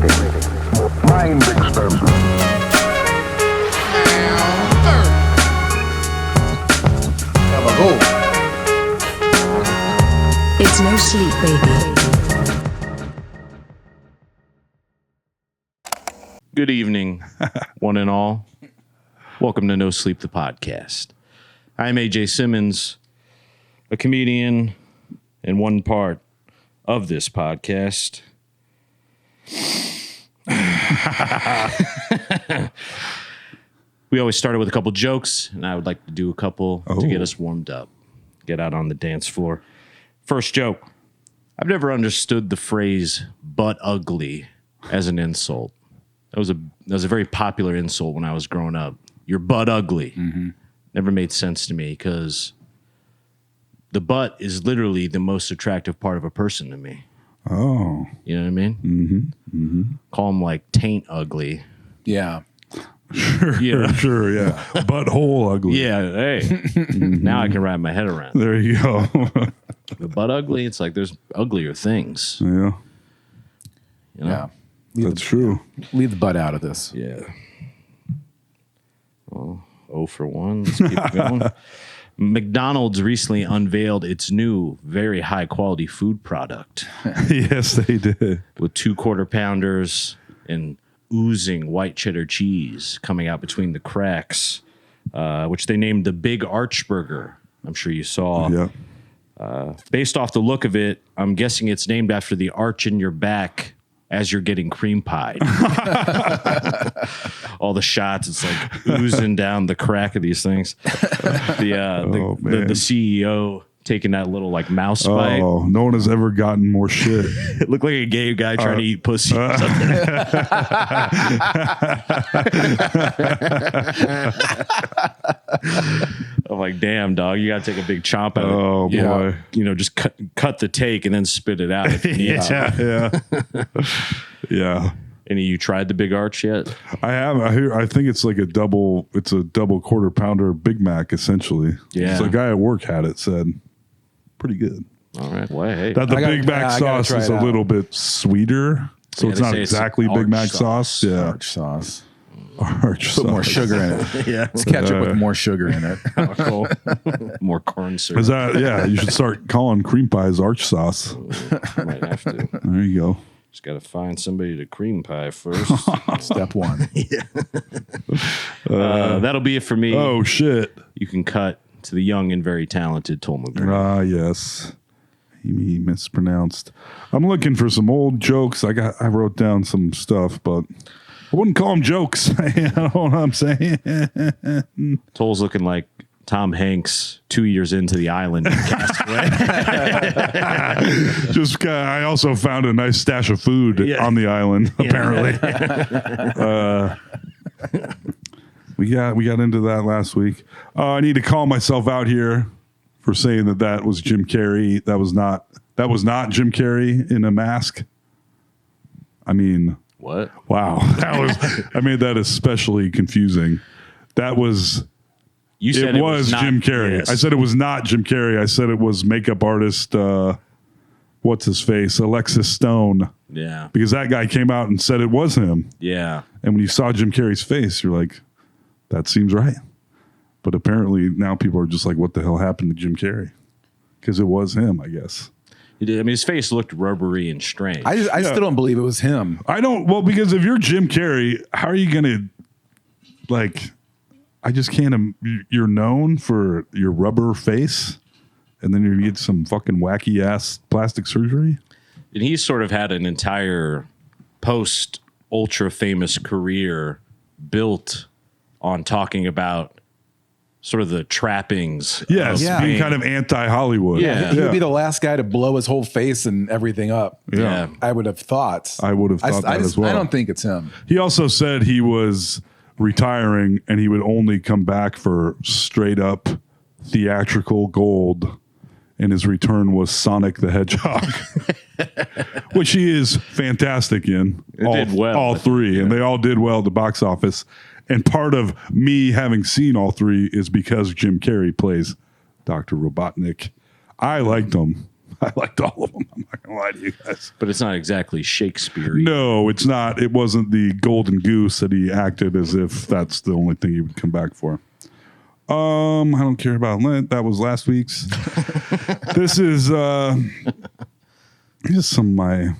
Fascinating. Mind experiment. It's no sleep, baby. Good evening, one and all. Welcome to No Sleep, the podcast. I'm AJ Simmons, a comedian and one part of this podcast. We always started with a couple jokes, and I would like to do a couple to get us warmed up, get out on the dance floor. First joke. I've never understood the phrase butt ugly as an insult. That was a very popular insult when I was growing up. You're butt ugly. Mm-hmm. Never made sense to me because the butt is literally the most attractive part of a person to me. Oh. You know what I mean? Mm-hmm. Mm-hmm. Call them like taint ugly. Yeah. Sure, Yeah. sure, yeah. Butthole ugly. Yeah, hey. Now I can wrap my head around it. There you go. The butt ugly, it's like there's uglier things. Yeah, You know? Yeah. that's true. Leave the butt out of this. Yeah. Well, 0 for 1. Let's keep it going. McDonald's recently unveiled its new, very high quality food product Yes, they did. with 2 quarter pounders and oozing white cheddar cheese coming out between the cracks, which they named the Big Arch Burger. I'm sure you saw. Yeah. Based off the look of it, I'm guessing it's named after the arch in your back as you're getting cream pied. All the shots, it's like oozing down the crack of these things. The CEO taking that little like mouse bite. Oh, no one has ever gotten more shit. It looked like a gay guy trying to eat pussy or something. I'm like, damn, dog, you got to take a big chomp out of it. Oh, boy. You know, just cut the take and then spit it out. If you need to. Yeah. Yeah. Any of you tried the Big Arch yet? I have. I think it's like a double quarter pounder Big Mac, essentially. Yeah. So a guy at work had it, said, pretty good. All right. Well, hey. That the Big Mac I gotta sauce try is it a out. little bit sweeter. So Yeah, it's they not say it's exactly Big arch Mac sauce. sauce. Yeah. Arch sauce. Arch Put more sauce. sugar in it. Yeah. It's ketchup with more sugar in it. Cool. More corn syrup. Is that, yeah, you should start calling cream pies arch sauce. Might have to. There you go. Just got to find somebody to cream pie first. Step one. That'll be it for me. Oh, shit. You can cut to the young and very talented Tolma Green. Ah, yes. He mispronounced. I'm looking for some old jokes. I wrote down some stuff, but I wouldn't call them jokes. You know what I'm saying? Toll's looking like Tom Hanks 2 years into The Island and Castaway. I also found a nice stash of food on the island, apparently. We got into that last week. I need to call myself out here for saying that was Jim Carrey. That was not Jim Carrey in a mask. I mean, What? wow. I made that especially confusing. That was You said it was not- Jim Carrey. Yes. I said it was not Jim Carrey. I said it was makeup artist what's his face? Alexis Stone. Yeah. Because that guy came out and said it was him. Yeah. And when you saw Jim Carrey's face, you're like, that seems right. But apparently now people are just like, what the hell happened to Jim Carrey? Because it was him, I guess. He did. I mean, his face looked rubbery and strange. I still don't believe it was him. Because if you're Jim Carrey, how are you going to, like, I just can't, you're known for your rubber face, and then you get some fucking wacky ass plastic surgery? And he's sort of had an entire post ultra famous career built on talking about sort of the trappings. Yes, of being being kind of anti-Hollywood. Yeah. He would be the last guy to blow his whole face and everything up. Yeah. I would have thought. I would have thought that as well. I don't think it's him. He also said he was retiring and he would only come back for straight up theatrical gold, and his return was Sonic the Hedgehog, which he is fantastic in. Did well. All three, and they all did well at the box office. And part of me having seen all three is because Jim Carrey plays Dr. Robotnik. I liked him. I liked all of them. I'm not gonna lie to you guys. But it's not exactly Shakespeare. No, it's not. It wasn't the golden goose that he acted as if that's the only thing he would come back for. I don't care about Lent. That was last week's. This is some of my.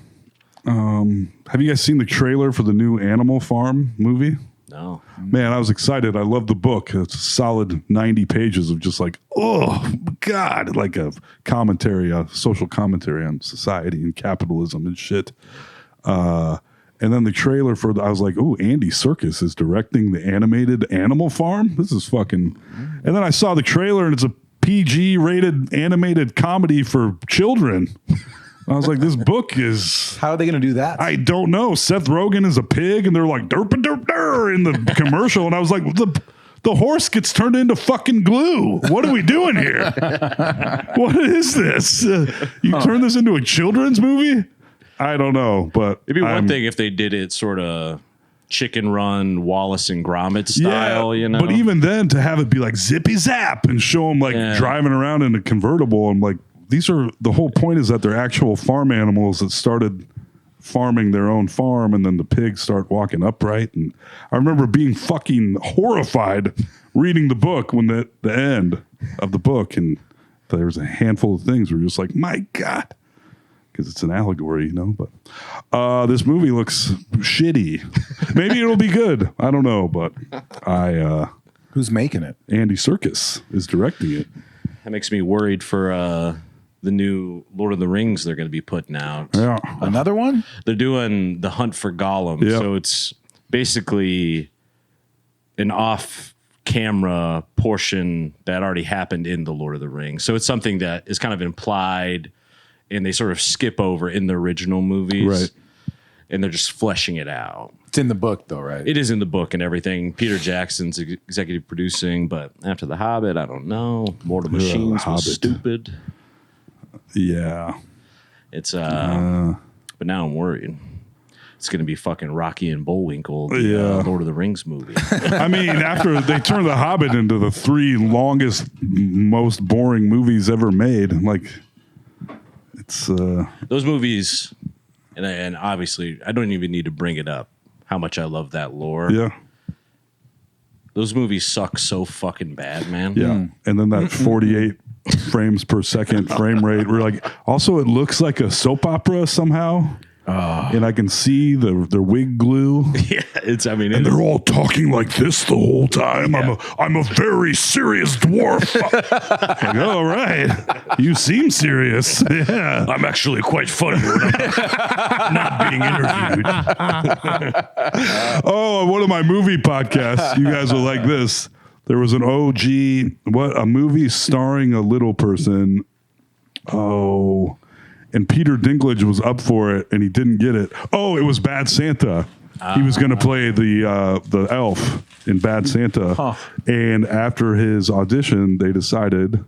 Have you guys seen the trailer for the new Animal Farm movie? No. Man, I was excited. I love the book. It's a solid 90 pages of just like, oh God, like a commentary, a social commentary on society and capitalism and shit. And then the trailer for I was like, oh, Andy Serkis is directing the animated Animal Farm. This is fucking. And then I saw the trailer and it's a PG rated animated comedy for children. I was like, this book is. How are they going to do that? I don't know. Seth Rogen is a pig, and they're like derp derp der in the commercial, and I was like, the horse gets turned into fucking glue. What are we doing here? What is this? You turn this into a children's movie? I don't know, but It'd be one thing if they did it sort of Chicken Run, Wallace and Gromit style, you know. But even then, to have it be like zippy zap and show them like driving around in a convertible, I'm like. The whole point is that they're actual farm animals that started farming their own farm, and then the pigs start walking upright. And I remember being fucking horrified reading the book when the end of the book, and there was a handful of things where you're just like, my God, because it's an allegory, you know. But this movie looks shitty. Maybe it'll be good. I don't know, but Who's making it? Andy Serkis is directing it. That makes me worried for the new Lord of the Rings they're going to be putting out. Yeah. Another one? They're doing The Hunt for Gollum. Yep. So it's basically an off-camera portion that already happened in The Lord of the Rings. So it's something that is kind of implied and they sort of skip over in the original movies. Right. And they're just fleshing it out. It's in the book, though, right? It is in the book and everything. Peter Jackson's executive producing, but after The Hobbit, I don't know. Mortal Machines Hobbit. was stupid. Yeah. It's but now I'm worried. It's going to be fucking Rocky and Bullwinkle, the Lord of the Rings movie. I mean, after they turned The Hobbit into the 3 longest, most boring movies ever made, like it's Those movies, and obviously, I don't even need to bring it up how much I love that lore. yeah. Those movies suck so fucking bad, man. Yeah. And then that 48 frames per second frame rate. We're like, also, it looks like a soap opera somehow. And I can see their wig glue. Yeah, it's. I mean, And they're all talking like this the whole time. Yeah. I'm a very serious dwarf. Like, all right. You seem serious. Yeah. I'm actually quite funny when I'm not being interviewed. Oh, one of my movie podcasts. You guys will like this. There was an OG, a movie starring a little person. Oh, and Peter Dinklage was up for it, and he didn't get it. Oh, it was Bad Santa. He was going to play the elf in Bad Santa, and after his audition, they decided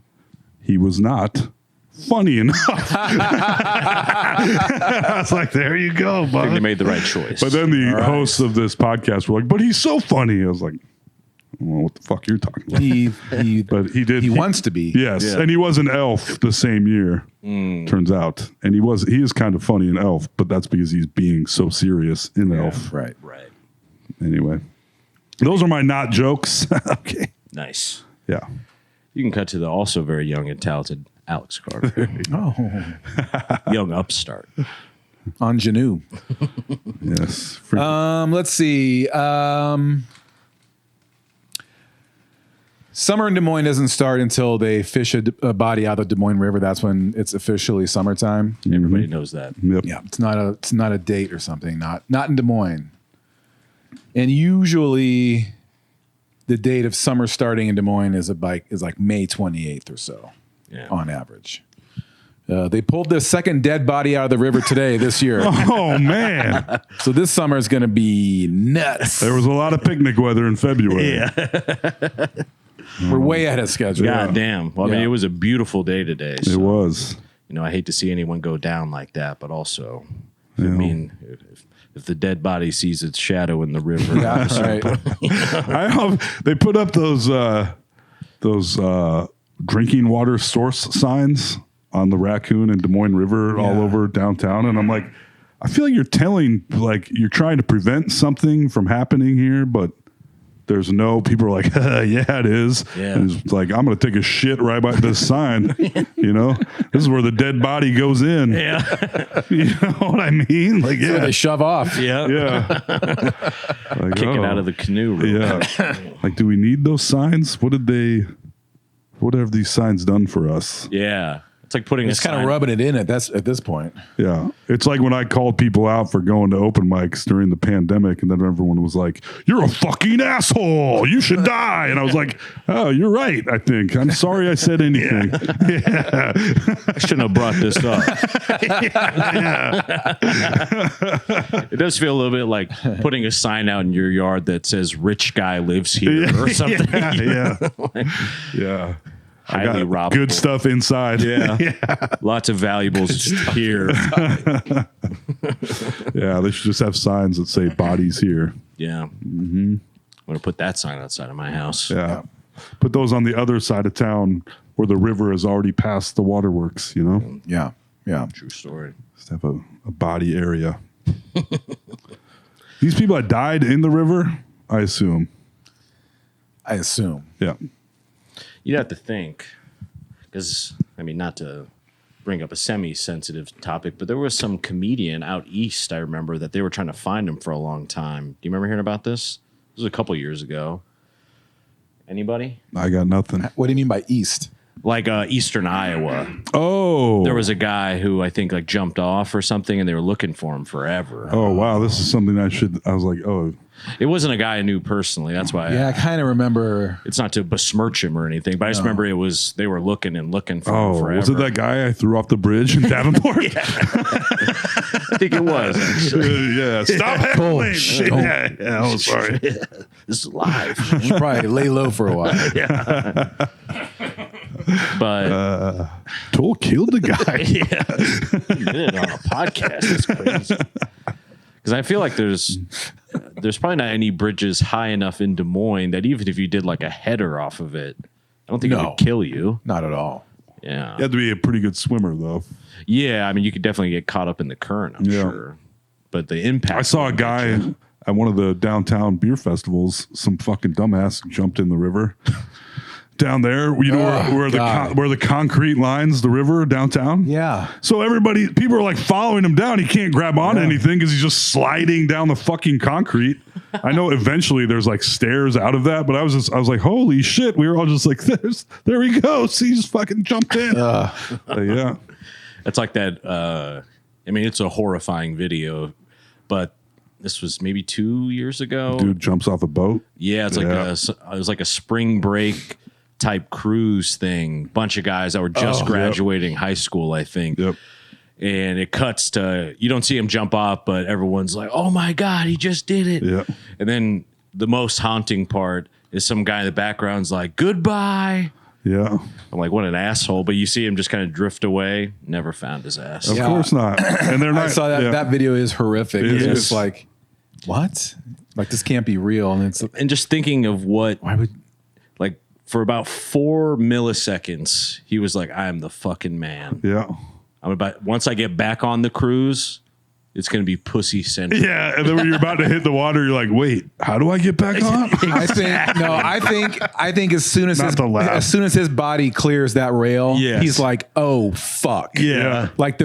he was not funny enough. I was like, "There you go, I think bud." they made the right choice. But then the hosts of this podcast were like, "But he's so funny." I was like, well, what the fuck you're talking about? But he did. He wants to be. Yes, Yeah. and he was an elf the same year. Turns out, and he is kind of funny in Elf, but that's because he's being so serious in Elf. Right. right. Anyway, those are my not jokes. Okay. Nice. Yeah. You can cut to the also very young and talented Alex Carter, Oh. young upstart. Ingenue. Yes. Let's see. Summer in Des Moines doesn't start until they fish a body out of the Des Moines River. That's when it's officially summertime. Everybody knows that. Yep. Yeah, it's not a date or something. Not in Des Moines. And usually, the date of summer starting in Des Moines is like May 28th or so, Yeah. on average. They pulled the second dead body out of the river this year. Oh man, So this summer is going to be nuts. there was a lot of picnic weather in February. Yeah. We're way ahead of schedule. God damn. Well, I mean, Yeah. it was a beautiful day today. It So, was. you know, I hate to see anyone go down like that, but also, I mean, if the dead body sees its shadow in the river, Yeah, right. I hope they put up those drinking water source signs on the Raccoon and Des Moines River all over downtown. And I'm like, I feel like you're trying to prevent something from happening here, but there's no, people are like, yeah, it is. Yeah. And it's like, I'm going to take a shit right by this sign. You know, this is where the dead body goes in. Yeah. You know what I mean? Like, Where they shove off. Yeah. Yeah. Like, Kicking out of the canoe room. Yeah. Like, do we need those signs? What have these signs done for us? Yeah. It's like putting It's a kind of sign- rubbing it in at this point. Yeah. It's like when I called people out for going to open mics during the pandemic, and then everyone was like, "You're a fucking asshole. You should die." And I was like, "Oh, you're right, I think. I'm sorry I said anything." Yeah. I shouldn't have brought this up. It does feel a little bit like putting a sign out in your yard that says "Rich guy lives here" or something. Yeah. Yeah. I Highly got robbable. good stuff inside. Yeah. Lots of valuables here. Yeah. They should just have signs that say "bodies here." Yeah. Mm-hmm. I'm going to put that sign outside of my house. Yeah. Put those on the other side of town where the river has already passed the waterworks, you know? Yeah. Yeah. True story. Just have a body area. These people that died in the river, I assume. I assume. Yeah. You'd have to think, because, I mean, not to bring up a semi-sensitive topic, but there was some comedian out east, I remember, that they were trying to find him for a long time. Do you remember hearing about this? This was a couple years ago. Anybody? I got nothing. What do you mean by east? Like eastern Iowa. Oh. There was a guy who I think like jumped off or something, and they were looking for him forever. Oh, wow. This is something I was like, oh. It wasn't a guy I knew personally. That's why Yeah, I kind of remember. it's not to besmirch him or anything, but I just remember they were looking and looking for him forever. Was it that guy I threw off the bridge in Davenport? I think it was. Actually. Yeah. Stop heckling. shit. Yeah. Oh, sorry. This is live. Should probably lay low for a while. But Toll killed the guy. he did it on a podcast. It's crazy. Because I feel like there's probably not any bridges high enough in Des Moines that even if you did like a header off of it, I don't think it No. would kill you. Not at all. Yeah. You have to be a pretty good swimmer, though. Yeah. I mean, you could definitely get caught up in the current, I'm Yeah. sure. But the impact. I saw a guy at one of the downtown beer festivals. Some fucking dumbass jumped in the river down there. You know where the concrete lines the river downtown. Yeah. So people are like following him down. He can't grab on anything because he's just sliding down the fucking concrete. I know eventually there's like stairs out of that, but I was like, holy shit. We were all just like, there he goes. He just fucking jumped in. Yeah. It's like that. I mean, it's a horrifying video, but this was maybe 2 years ago. Dude jumps off a boat. Yeah, it's like it was like a spring break type cruise thing. Bunch of guys that were just graduating high school, I think. Yep. And it cuts to, you don't see him jump off, but everyone's like, "Oh my God, he just did it!" Yeah. And then the most haunting part is some guy in the background's like, "Goodbye." Yeah. I'm like, what an asshole! But you see him just kind of drift away. Never found his ass. Of course not. And they're not. I saw that. yeah. That video is horrific. It It's is. just like, what? Like, this can't be real. And it's And just thinking of what, why would like, for about 4 milliseconds, he was like, "I am the fucking man. Yeah. I'm about. Once I get back on the cruise, it's going to be pussy centric." Yeah. And then when you're about to hit the water, you're like, wait, how do I get back on? I think as soon as Not to laugh. his body clears that rail, Yes. he's like, oh fuck. Yeah. Like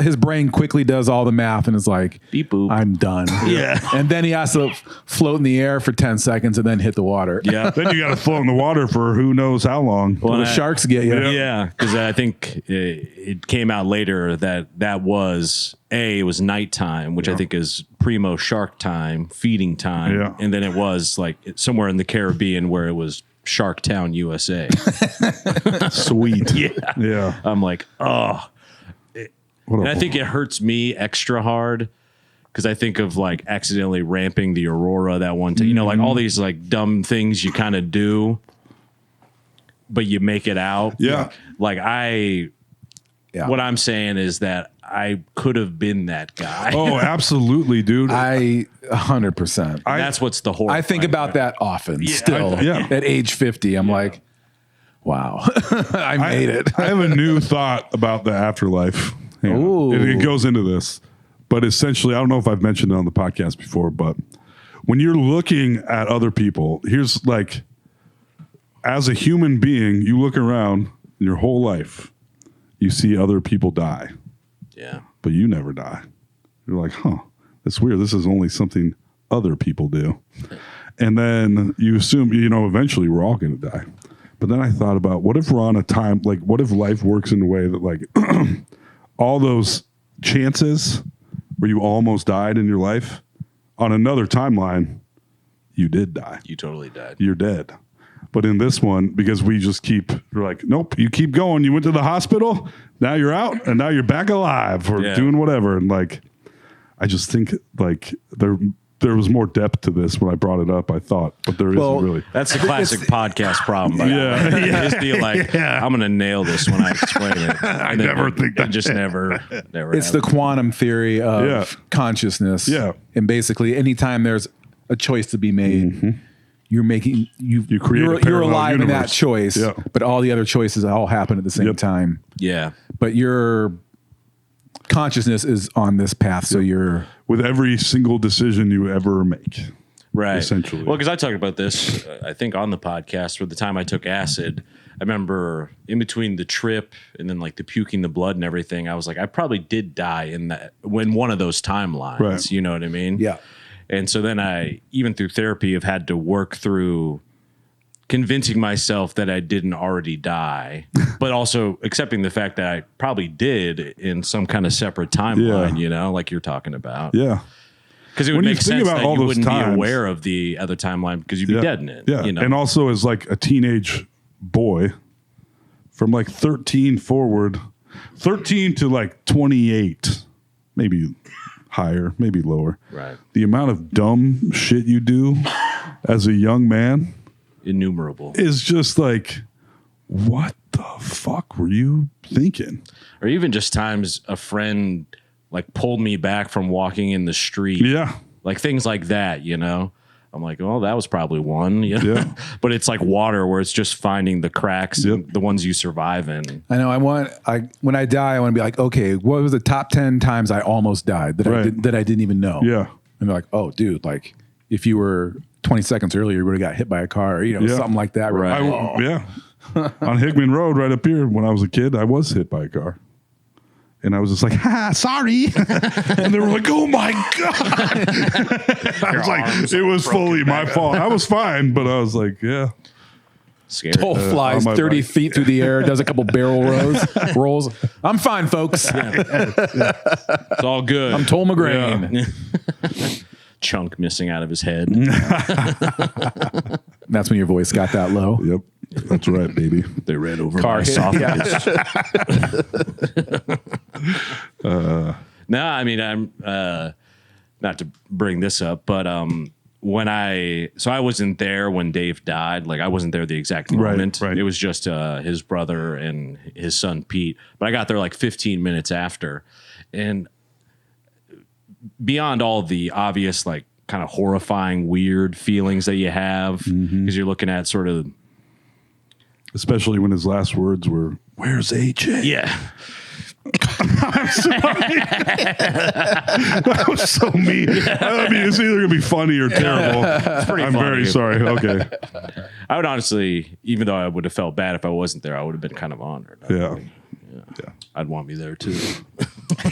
his brain quickly does all the math and is like, Beep boop. I'm done. Yeah. And then he has to float in the air for 10 seconds and then hit the water. Yeah. Then you got to float in the water for who knows how long. Well, the sharks get you. Yeah, because I think it came out later that was it was nighttime, which I think is primo shark time, feeding time, Yeah. and then it was like somewhere in the Caribbean where it was Shark Town, USA. Sweet. Yeah, Yeah. I'm like, oh, What and a- I think it hurts me extra hard because I think of like accidentally ramping the Aurora that one time, like all these like dumb things you kind of do, but you make it out. Yeah. Like Yeah. what I'm saying is that I could have been that guy. Oh, absolutely, dude. 100%. That's what's the horror. I think about that often still Yeah. at age 50. I'm like, Wow. I made it. I have a new thought about the afterlife. Hang on. Ooh. It goes into this, but essentially, I don't know if I've mentioned it on the podcast before, but when you're looking at other people, here's like, as a human being, you look around in your whole life, you see other people die, Yeah. but you never die. You're like, huh, that's weird. This is only something other people do. And then you assume, eventually we're all going to die. But then I thought about, what if we're on a time, like, what if life works in a way that, like, all those chances where you almost died in your life, on another timeline, you did die. You totally died. You're dead. But in this one, because we're like, nope, you keep going. You went to the hospital, now you're out, and now you're back alive or doing whatever. And, like, I just think, like, there was more depth to this when I brought it up, I thought, but there isn't really. That's the classic podcast problem. Yeah. Just feel like, I'm going to nail this when I explain it. I never think that. Just never. It's the quantum theory of consciousness. Yeah. And basically, anytime there's a choice to be made, you're making you create a you're parallel alive in that universe. choice, Yeah. but all the other choices all happen at the same time. Yeah. But your consciousness is on this path, so you're With every single decision you ever make. Right. Essentially. Well, because I talked about this, I think, on the podcast for the time I took acid. I remember in between the trip and then like the puking the blood and everything, I was like, I probably did die in one of those timelines. Right. You know what I mean? yeah. And so then I, even through therapy, have had to work through convincing myself that I didn't already die, but also accepting the fact that I probably did in some kind of separate timeline, like you're talking about. Yeah. Because it would When you make think sense about that all you those wouldn't times- be aware of the other timeline because you'd be dead in it. Yeah. You know? And also as like a teenage boy from like 13 forward, 13 to like 28, maybe higher, maybe lower. Right. The amount of dumb shit you do as a young man Innumerable. is just like, what the fuck were you thinking? Or even just times a friend like pulled me back from walking in the street. Yeah. Like things like that, I'm like, well, that was probably one. Yeah. But it's like water where it's just finding the cracks, and the ones you survive in. I know. When I die, I want to be like, okay, what was the top 10 times I almost died that I didn't even know? Yeah. And they're like, oh, dude, like if you were 20 seconds earlier, you would have got hit by a car, or something like that. Right. Yeah. On Hickman Road right up here, when I was a kid, I was hit by a car. And I was just like, sorry. And they were like, oh my God. I was like, it was fully my fault. I was fine, but I was like, yeah. Scary. Toll flies on my 30 bike. feet through the air, does a couple barrel rolls. I'm fine, folks. It's all good. I'm Toll McGrain. Chunk missing out of his head. That's when your voice got that low. Yep. That's right, baby. They ran over Car my hit. esophagus. No, I mean, I'm not to bring this up, but when I wasn't there when Dave died. Like I wasn't there the exact moment. Right. It was just his brother and his son Pete. But I got there like 15 minutes after, and beyond all the obvious like kind of horrifying, weird feelings that you have because you're looking at sort of. Especially when his last words were, "Where's AJ?" Yeah. I'm sorry. That was so mean. I mean, it's either gonna be funny or terrible. pretty I'm funny. very sorry. Okay. I would honestly, even though I would have felt bad if I wasn't there, I would have been kind of honored. Yeah. I'd want me there too.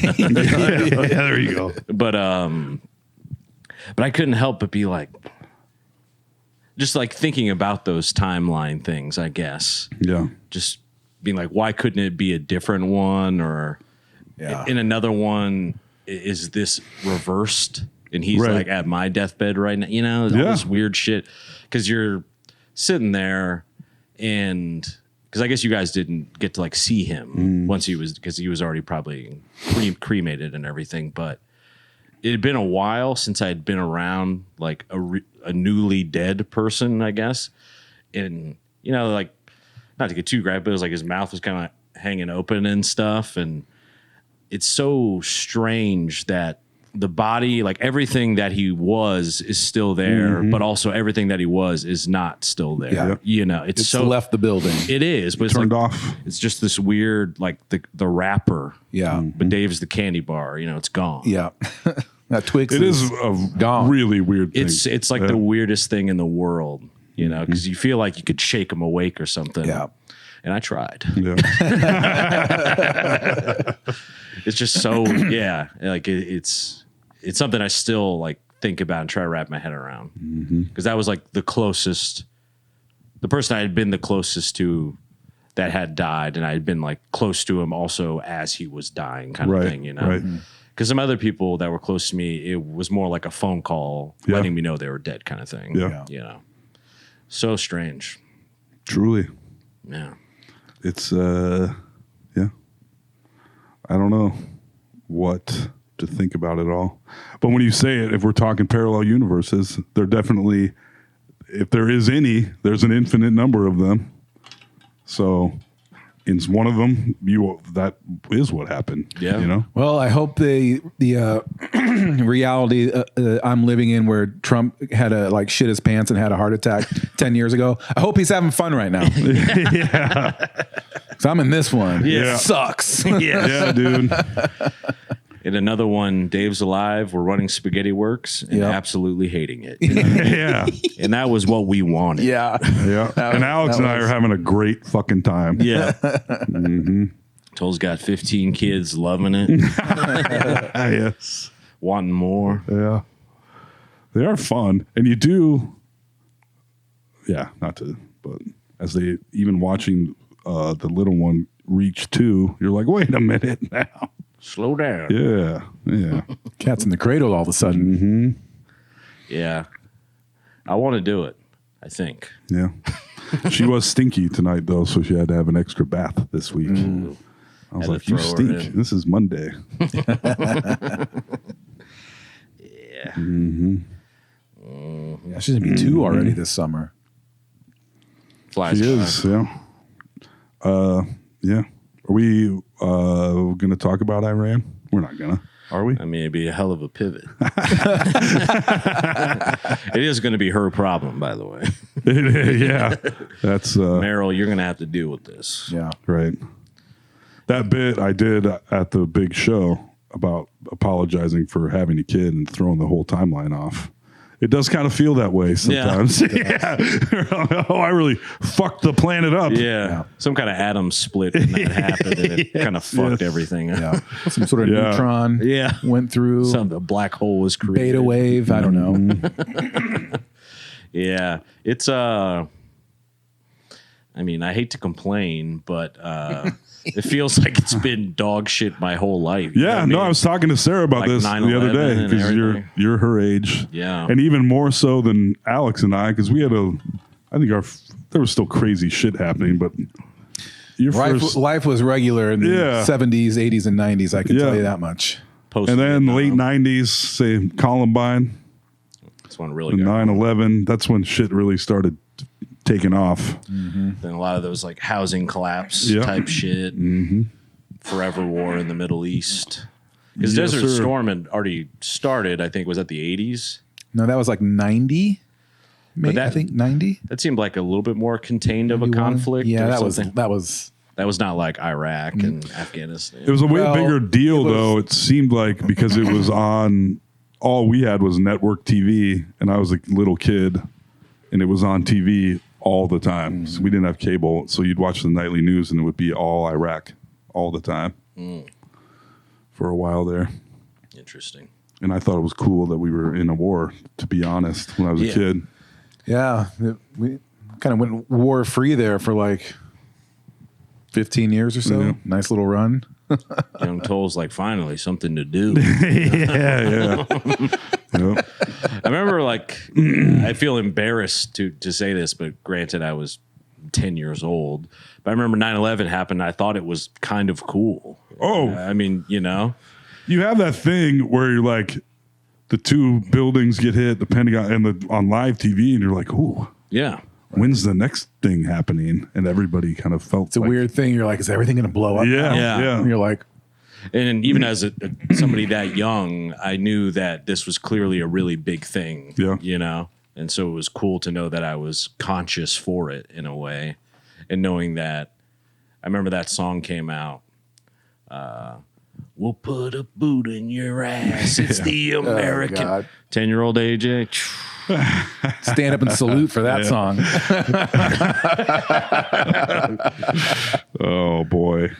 Yeah, there you go. But I couldn't help but be like, just like thinking about those timeline things, I guess. Yeah. Just being like, why couldn't it be a different one? Or in another one, is this reversed? And he's Right. like at my deathbed right now, all this weird shit. Because you're sitting there and because I guess you guys didn't get to like see him once because he was already probably cremated and everything. But it had been a while since I'd been around like a newly dead person, I guess. And, like, not to get too graphic, but it was like his mouth was kind of hanging open and stuff. And it's so strange that the body, like everything that he was is still there, but also everything that he was is not still there. Yeah. You know, it's so left the building. It is, but it's Turned like, off. It's just this weird, like the wrapper. Yeah. But Dave's the candy bar. You know, it's gone. Yeah. That Twix It is a gone. really weird thing. It's like the weirdest thing in the world. You know, because you feel like you could shake him awake or something. Yeah. And I tried. Yeah. It's just so like it's something I still like think about and try to wrap my head around, because that was like the person I had been the closest to that had died, and I had been like close to him also as he was dying, kind of thing, you know. Right. Because some other people that were close to me, it was more like a phone call letting me know they were dead, kind of thing. Yeah. You know, so strange. Truly. Yeah. It's I don't know what to think about it all. But when you say it, if we're talking parallel universes, they're definitely, if there is any, there's an infinite number of them. So in one of them, that is what happened. Yeah. You know? Well, I hope the reality I'm living in, where Trump had to like shit his pants and had a heart attack 10 years ago. I hope he's having fun right now. Yeah. So I'm in this one. Yeah. It sucks. Yeah, dude. In another one, Dave's alive. We're running Spaghetti Works and absolutely hating it. You know? Yeah. And that was what we wanted. Yeah. Yeah. And Alex and I are having a great fucking time. Yeah. Toll's got 15 kids loving it, Yes. wanting more. Yeah. They are fun. And you do, not to, but as they, even watching the little one reach 2, you're like, wait a minute now. Slow down. Yeah. Yeah. Cat's in the cradle all of a sudden. Yeah. I want to do it, I think. Yeah. She was stinky tonight, though, so she had to have an extra bath this week. I was Had to like, you throw her stink. in. This is Monday. Yeah. Yeah, she's gonna be 2 already this summer. Flies She by. is, yeah. Yeah. Are we going to talk about Iran? We're not going to, are we? I mean, it'd be a hell of a pivot. It is going to be her problem, by the way. Yeah. That's Meryl, you're going to have to deal with this. Yeah. right. That bit I did at the big show about apologizing for having a kid and throwing the whole timeline off. It does kind of feel that way sometimes. Yeah. Oh, I really fucked the planet up. Yeah. Some kind of atom split when that happened, and it kind of fucked everything up. Yeah. Some sort of neutron Yeah. went through. A black hole was created. Beta wave. I don't know. Yeah. It's I mean, I hate to complain, but it feels like it's been dog shit my whole life. You know Yeah, what I no, mean? I was talking to Sarah about Like this the 9/11 other day and because everything. you're her age, Yeah. and even more so than Alex and I, because we had I think there was still crazy shit happening, but your first, Life was regular in the Yeah. 70s, 80s, and 90s. I can Yeah. tell you that much. and then late '90s, say Columbine, This one really and got 9/11. That's when shit really started taking off. then a lot of those like housing collapse Yeah. type shit. Forever war in the Middle East. Because Yes, Desert sir. Storm had already started, I think, was that the 80s? No, that was like 90. Maybe, that- I think 90. That seemed like a little bit more contained of a 91. conflict. Yeah, or that something. was. That was not like Iraq and Afghanistan. It was a way Well, bigger deal, it was- though. It seemed like because it was on. All we had was network TV, and I was a little kid, and it was on TV all the time. So we didn't have cable, so you'd watch the nightly news, and it would be all Iraq all the time for a while there. Interesting. And I thought it was cool that we were in a war, to be honest, when I was a Yeah. kid. Yeah, we kind of went war free there for like 15 years or so. Yeah. Nice little run. Young Toll's like, finally, something to do. Yeah. Yep. I remember, like, I feel embarrassed to say this, but granted, I was 10 years old. But I remember 9/11 happened. I thought it was kind of cool. Oh. I mean, you know, You have that thing where you're like, the 2 buildings get hit, the Pentagon, and on live TV, and you're like, ooh. yeah. When's the next thing happening? And everybody kind of felt It's a weird thing. You're like, is everything going to blow up? Yeah, now? Yeah. yeah. And you're like, And even as somebody that young, I knew that this was clearly a really big thing. Yeah. You know? And so it was cool to know that I was conscious for it in a way. And knowing that, I remember that song came out. We'll put a boot in your ass. It's the American. 10-year-old AJ. Stand up and salute for that song. Oh boy.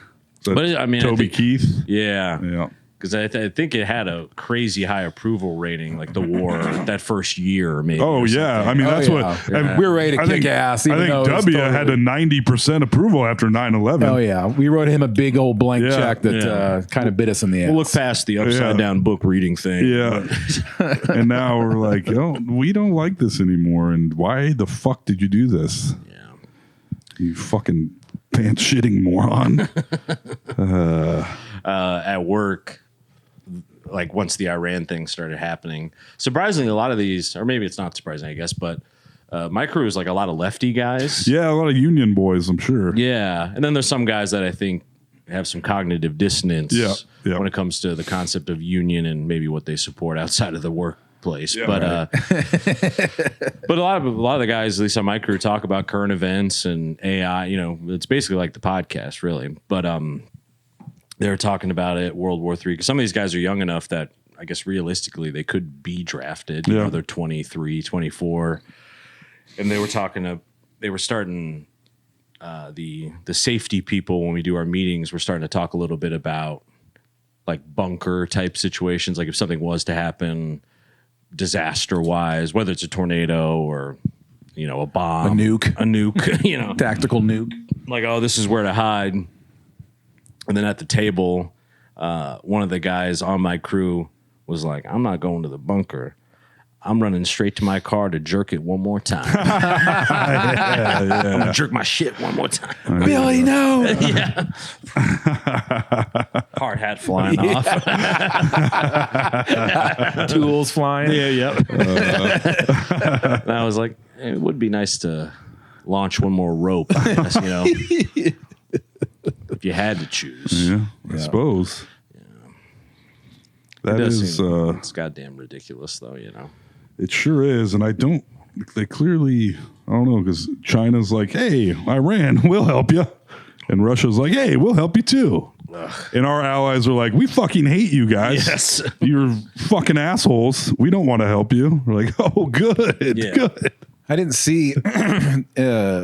But I mean, Toby Keith. Yeah. Yeah. Because I think it had a crazy high approval rating, like the war that first year, maybe. Oh yeah, I mean that's what we were ready to I kick think, ass. I think W had a 90% approval after 9/11. Oh yeah, we wrote him a big old blank check that kind of bit us in the ass. We'll look past the upside down book reading thing. Yeah, and now we're like, oh, we don't like this anymore. And why the fuck did you do this? Yeah, you fucking pants shitting moron. At work. Like once the Iran thing started happening, surprisingly, a lot of these, or maybe it's not surprising, I guess, but my crew is like a lot of lefty guys. Yeah, a lot of union boys, I'm sure. Yeah, and then there's some guys that I think have some cognitive dissonance Yeah. when it comes to the concept of union and maybe what they support outside of the workplace. Yeah, but but a lot of the guys, at least on my crew, talk about current events and AI. You know, it's basically like the podcast, really. But they were talking about it, World War III, because some of these guys are young enough that I guess realistically they could be drafted. You know, they're 23, 24. And they were starting the safety people when we do our meetings, we're starting to talk a little bit about like bunker type situations, like if something was to happen disaster wise, whether it's a tornado or, you know, a bomb, a nuke, you know, tactical nuke. Like, oh, this is where to hide. And then at the table, one of the guys on my crew was like, I'm not going to the bunker. I'm running straight to my car to jerk it one more time. I'm going to jerk my shit one more time. Billy, no. Yeah. Hard hat flying off. Tools flying. Yeah, yep. And I was like, it would be nice to launch one more rope, I guess, you know. If you had to choose. Yeah, I suppose. Yeah. That is it's goddamn ridiculous, though, you know. It sure is. And they clearly, I don't know, because China's like, hey, Iran, we'll help you. And Russia's like, hey, we'll help you too. Ugh. And our allies are like, we fucking hate you guys. Yes. You're fucking assholes. We don't want to help you. We're like, oh, good, good. I didn't see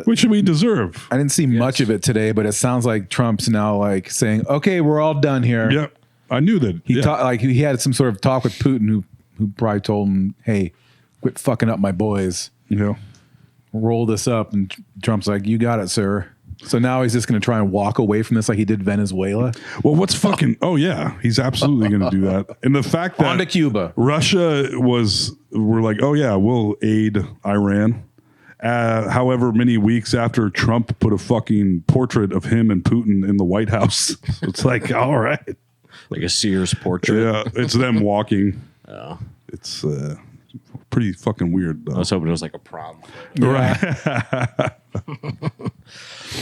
which we deserve. I didn't see much of it today, but it sounds like Trump's now like saying, okay, we're all done here. Yep. I knew that. He had some sort of talk with Putin who probably told him, hey, quit fucking up my boys. Yeah. Roll this up. And Trump's like, you got it, sir. So now he's just going to try and walk away from this like he did Venezuela. Well, what's fucking... Oh, yeah. He's absolutely going to do that. And the fact that... On to Cuba. Russia we're like, oh, yeah, we'll aid Iran. However many weeks after Trump put a fucking portrait of him and Putin in the White House. It's like, all right. Like a Sears portrait. Yeah, it's them walking. Oh. It's pretty fucking weird, though. I was hoping it was like a prom. Right.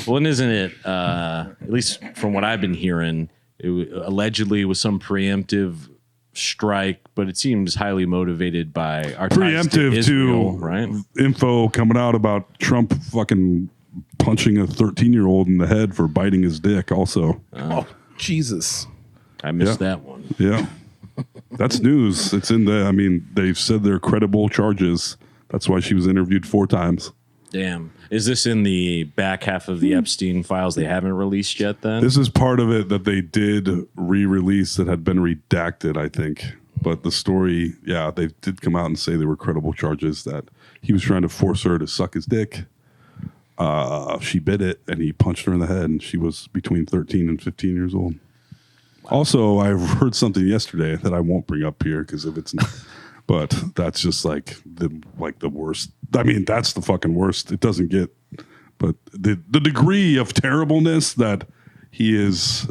Well, and isn't it, at least from what I've been hearing, it allegedly was some preemptive strike, but it seems highly motivated by our ties to Israel, right? Info coming out about Trump fucking punching a 13-year-old in the head for biting his dick also. Oh, Jesus. I missed that one. Yeah. That's news. It's in they've said they're credible charges. That's why she was interviewed 4 times. Damn. Is this in the back half of the Epstein files they haven't released yet then? This is part of it that they did re-release that had been redacted, I think. But the story, yeah, they did come out and say they were credible charges that he was trying to force her to suck his dick. She bit it and he punched her in the head, and she was between 13 and 15 years old. Wow. Also, I heard something yesterday that I won't bring up here because if it's not... But that's just like the worst. I mean, that's the fucking worst. It doesn't get, but the degree of terribleness that he is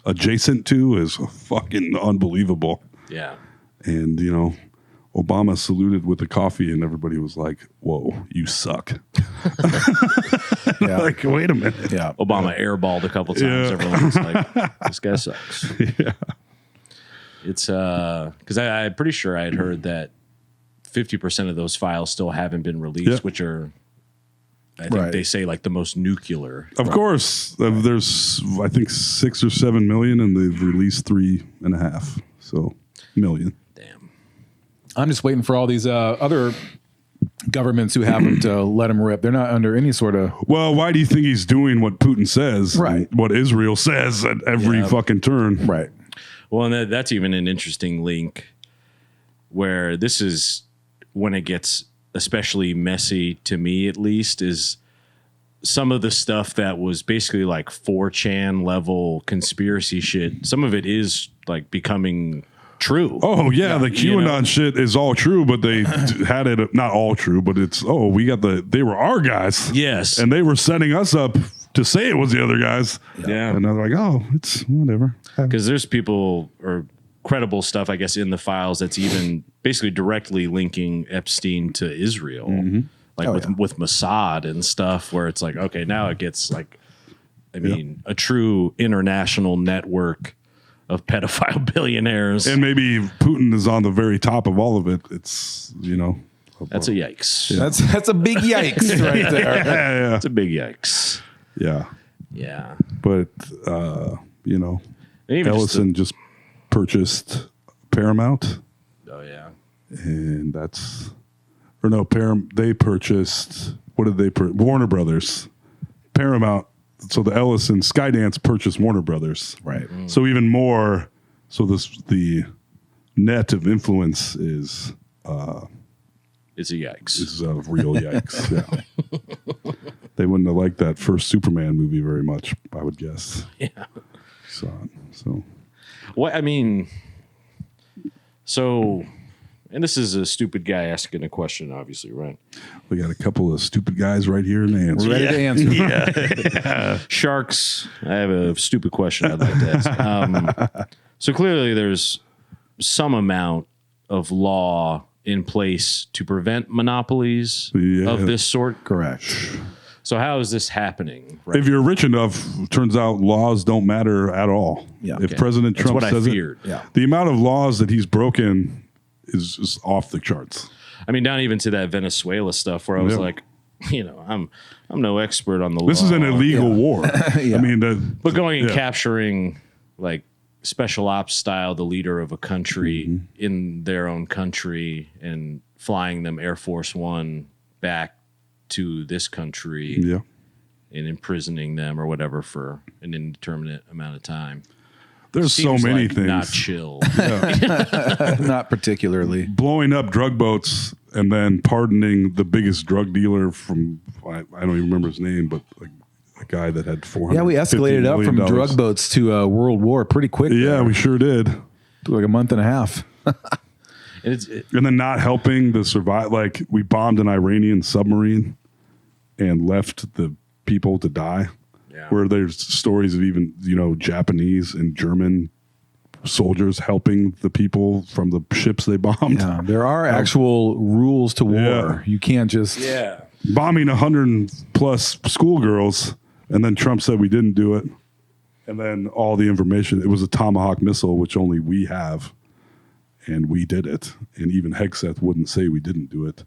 adjacent to is fucking unbelievable. Yeah. And, you know, Obama saluted with the coffee and everybody was like, whoa, you suck. Yeah. Like, wait a minute. Yeah. Obama airballed a couple times. Yeah. Everyone's like, this guy sucks. Yeah. It's because I'm pretty sure I had heard that 50% of those files still haven't been released, Yeah. which are, I think Right. they say, like the most nuclear. Of course, there's I think 6 or 7 million, and they've released 3.5 million. Damn. I'm just waiting for all these other governments who haven't let them rip. They're not under any sort of. Well, why do you think he's doing what Putin says? Right. and what Israel says at every Yeah. fucking turn. Right. Well, and that's even an interesting link where this is when it gets especially messy to me, at least, is some of the stuff that was basically like 4chan level conspiracy shit. Some of it is like becoming true. Oh yeah, the you QAnon know? shit is all true, but they had it not all true, but it's they were our guys. Yes. And they were setting us up to say it was the other guys. Yeah. And I was like, oh, it's whatever. Because there's people or credible stuff, I guess, in the files that's even basically directly linking Epstein to Israel, like with Mossad and stuff, where it's like, okay, now it gets like, I mean, a true international network of pedophile billionaires. And maybe Putin is on the very top of all of it. It's, That's a yikes. That's a big yikes right there. yeah. That's a big yikes. Yeah. Yeah. But, And even Ellison just purchased Paramount. Oh, yeah. And they purchased, what did they purchase? Warner Brothers. Paramount. So the Ellison Skydance purchased Warner Brothers. Right. So even more, the net of influence is It's a yikes. a real yikes. Yeah. They wouldn't have liked that first Superman movie very much, I would guess. Yeah. So What I mean, so, and this is a stupid guy asking a question, obviously, right? we got a couple of stupid guys right here in the answer. Ready to answer. Sharks. I have a stupid question I'd like to ask. So clearly, there's some amount of law in place to prevent monopolies Yeah. of this sort. Correct. So how is this happening? Right? If you're rich enough, turns out laws don't matter at all. Yeah. If Okay. President That's Trump what I says feared. Yeah. the amount of laws that he's broken is just off the charts. I mean, down even to that Venezuela stuff where I was Yeah. like, I'm no expert on the law. This is an illegal war. Yeah. I mean, But going and yeah. capturing like special ops style the leader of a country Mm-hmm. in their own country and flying them Air Force One back to this country yeah. and imprisoning them or whatever for an indeterminate amount of time. There's so Seems many like things. Not chill. Not particularly. Blowing up drug boats and then pardoning the biggest drug dealer from, I don't even remember his name, but like a guy that had 400. Yeah, we escalated up from drug boats to World War pretty quick. Yeah, there. we sure did. Took like a month and a half. And And then not helping the survive. Like we bombed an Iranian submarine and left the people to die. Yeah. Where there's stories of even, Japanese and German soldiers helping the people from the ships they bombed. Yeah, there are actual rules to war. Yeah. You can't just. yeah. Bombing 100 plus schoolgirls, and then Trump said we didn't do it. And then all the information, it was a Tomahawk missile, which only we have, and we did it. And even Hegseth wouldn't say we didn't do it.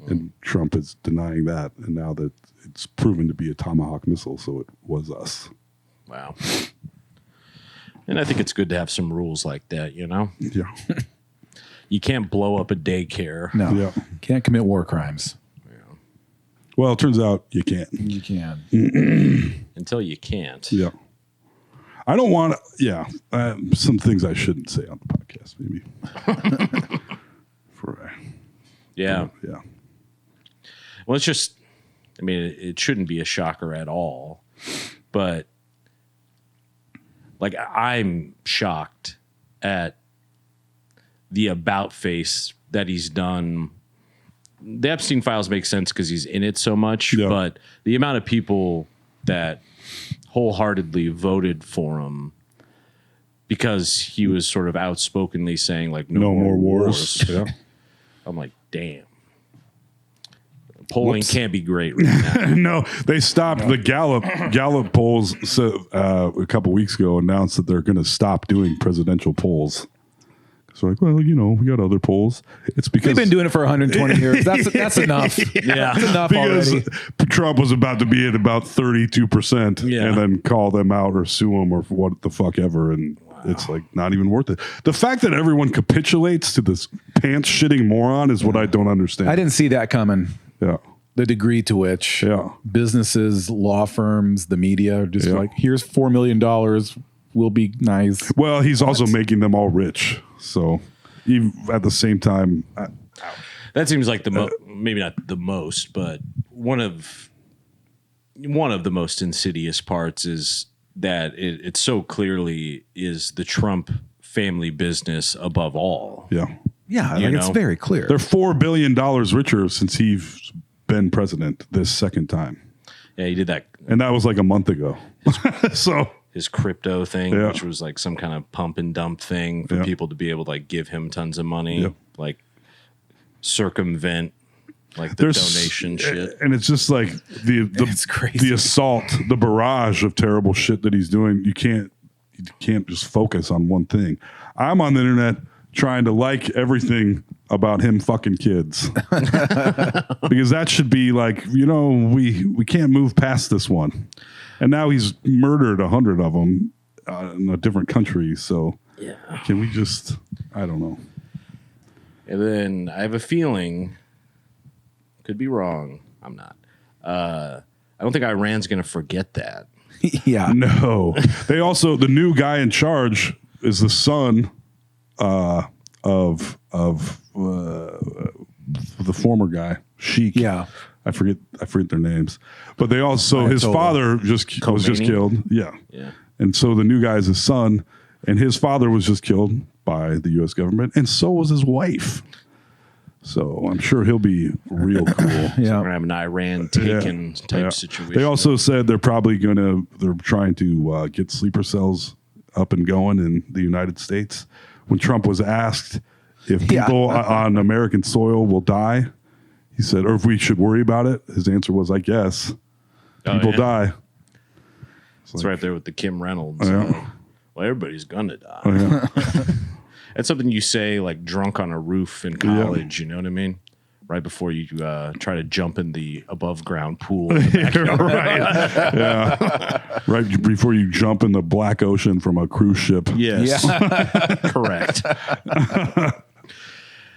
And Trump is denying that. And now that it's proven to be a Tomahawk missile, so it was us. Wow. And I think it's good to have some rules like that, Yeah. You can't blow up a daycare. No, Yeah. can't commit war crimes. Well, it turns out you can't. You can. Until you can't. Yeah. I don't want to, some things I shouldn't say on the podcast, maybe. Yeah. Yeah. Well, it's just, I mean, it shouldn't be a shocker at all. But, like, I'm shocked at the about face that he's done. The Epstein files make sense because he's in it so much, Yeah. but the amount of people that wholeheartedly voted for him because he was sort of outspokenly saying, like, no more wars. Yeah. I'm like, damn. polling Whoops. can't be great right now. No, they stopped the Gallup polls a couple weeks ago. Announced that they're going to stop doing presidential polls. So like, well, we got other polls. It's because We've been doing it for 120 years. That's enough. Yeah. That's enough because already. Trump was about to be at about 32%, Yeah. and then call them out or sue them or what the fuck ever, and it's like not even worth it. The fact that everyone capitulates to this pants shitting moron is what I don't understand. I didn't see that coming. Yeah. The degree to which businesses, law firms, the media are just like, here's $4 million. We'll be nice. Well, he's also making them all rich. So, even at the same time, That seems like maybe not the most, but one of the most insidious parts is that it so clearly is the Trump family business above all. yeah, Yeah, You it's know? very clear. they're $4 billion richer since he's been president this second time, Yeah, he did that. and that was like a month ago. So, His crypto thing, Yeah. which was like some kind of pump and dump thing for Yeah. people to be able to like give him tons of money, Yep. like circumvent like the donation shit. and it's just like It's crazy. the assault, the barrage of terrible shit that he's doing. You can't just focus on one thing. I'm on the internet trying to like everything about him fucking kids because that should be like, we can't move past this one. And now he's murdered 100 of them in a different country. So Yeah. can we just, I don't know. And then I have a feeling, could be wrong. I'm not. I don't think Iran's going to forget that. yeah. No. They also, the new guy in charge is the son of the former guy, Sheik. Yeah. I forget their names. But they also, his Ayatollah. father was just Khomeini? killed. Yeah. Yeah. And so the new guy is his son, and his father was just killed by the U.S. government, and so was his wife. So I'm sure he'll be real cool. Yeah. We're going to have an Iran taken type Yeah. situation. They also said they're trying to get sleeper cells up and going in the United States. When Trump was asked if people on American soil will die, he said, or if we should worry about it, his answer was, I guess. People yeah? die. It's right there with the Kim Reynolds. Yeah. Well, everybody's going to die. Oh, yeah. That's something you say like drunk on a roof in college. You know what I mean? Right before you try to jump in the above ground pool. In the backyard. Right. Yeah. Right before you jump in the black ocean from a cruise ship. Yes. Correct.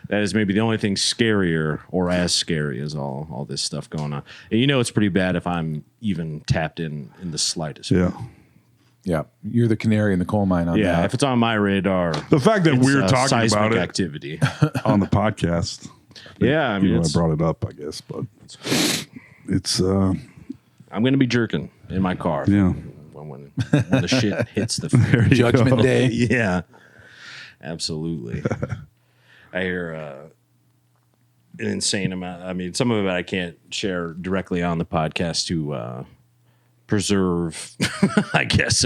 That is maybe the only thing scarier or as scary as all this stuff going on. And it's pretty bad if I'm even tapped in the slightest. Yeah. Yeah. You're the canary in the coal mine on Yeah, that. if it's on my radar, The fact that it's we're talking seismic about it activity. on the podcast. Yeah, I mean, I brought it up, I guess, but it's I'm going to be jerking in my car. yeah. When the shit hits the fan. There you Judgment go. Day. Yeah, absolutely. I hear an insane amount. I mean, some of it I can't share directly on the podcast to preserve, I guess,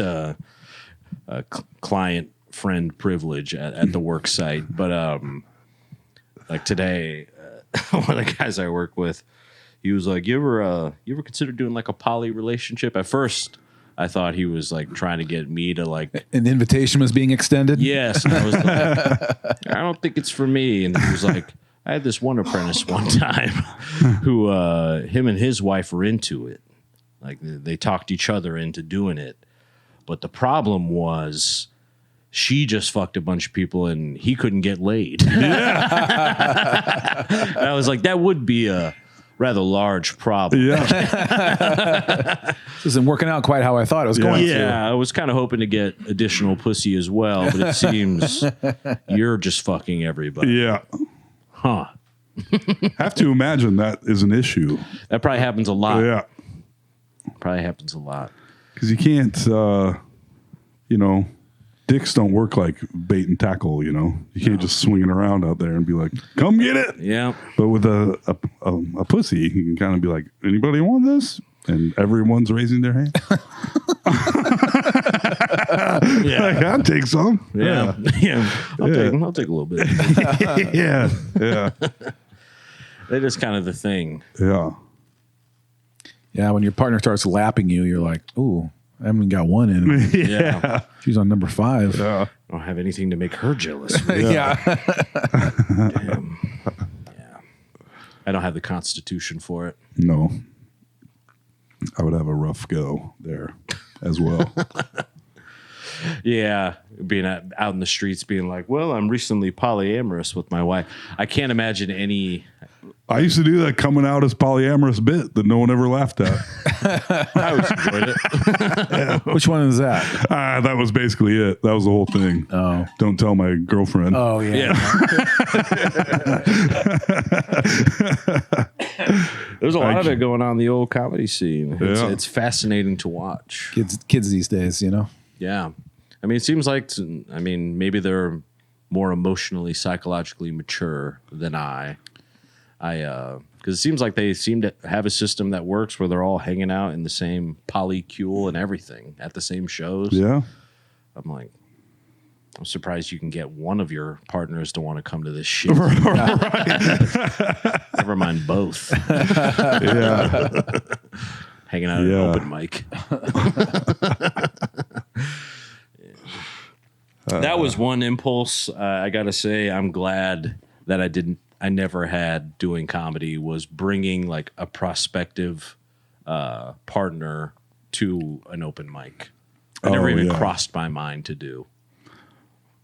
client friend privilege at the work site. But like today, one of the guys I work with, he was like, "You ever consider doing like a poly relationship?" At first, I thought he was like trying to get me to like. An invitation was being extended. Yes. And I was like, I don't think it's for me. And he was like, I had this one apprentice one time who him and his wife were into it. Like they talked each other into doing it. But the problem was she just fucked a bunch of people and he couldn't get laid. Yeah. And I was like, that would be a rather large problem. Yeah. This isn't working out quite how I thought it was going to. Yeah, I was kind of hoping to get additional pussy as well, but it seems you're just fucking everybody. Yeah. Huh. Have to imagine that is an issue. That probably happens a lot. Yeah. Probably happens a lot. Because you can't, dicks don't work like bait and tackle, You can't just swing it around out there and be like, come get it. Yeah. But with a pussy, you can kind of be like, anybody want this? And everyone's raising their hand. Yeah. Like, I'll take some. Yeah. Yeah. I'll take a little bit. Yeah. Yeah. That is kind of the thing. Yeah. Yeah, when your partner starts lapping you, you're like, ooh, I haven't even got one in. Yeah. She's on number 5. Yeah. I don't have anything to make her jealous. Really. Yeah. Damn. Yeah. I don't have the constitution for it. No. I would have a rough go there as well. Yeah. Being out in the streets being like, well, I'm recently polyamorous with my wife. I can't imagine any. I used to do that coming out as polyamorous bit that no one ever laughed at. I always enjoyed it. Which one is that? That was basically it. That was the whole thing. Oh. Don't tell my girlfriend. Oh, yeah. There's a lot of it going on in the old comedy scene. Yeah. It's fascinating to watch. Kids these days, you know? Yeah. I mean, it seems like, maybe they're more emotionally, psychologically mature than I. Because it seems like they seem to have a system that works where they're all hanging out in the same polycule and everything at the same shows. Yeah. I'm like, I'm surprised you can get one of your partners to want to come to this shit. Never mind both. Yeah. Hanging out at an open mic. That was one impulse. I got to say, I'm glad that I never had doing comedy was bringing like a prospective partner to an open mic. It never even crossed my mind to do.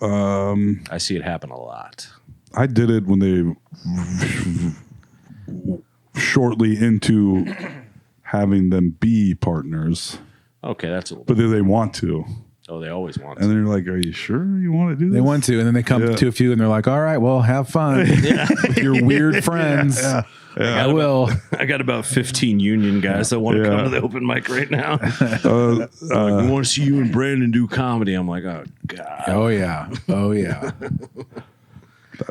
I see it happen a lot. I did it when they shortly into having them be partners, Okay, that's a little. but they want to. Oh, they always want And to. they're like, are you sure you want to do this? They want to, and then they come Yeah. to a few, and they're like, all right, well, have fun with your weird friends. I will. I got about 15 union guys that want to Yeah. come to the open mic right now. Like, we want to see you and Brandon do comedy. I'm like, oh, God. Oh, yeah. Oh, yeah.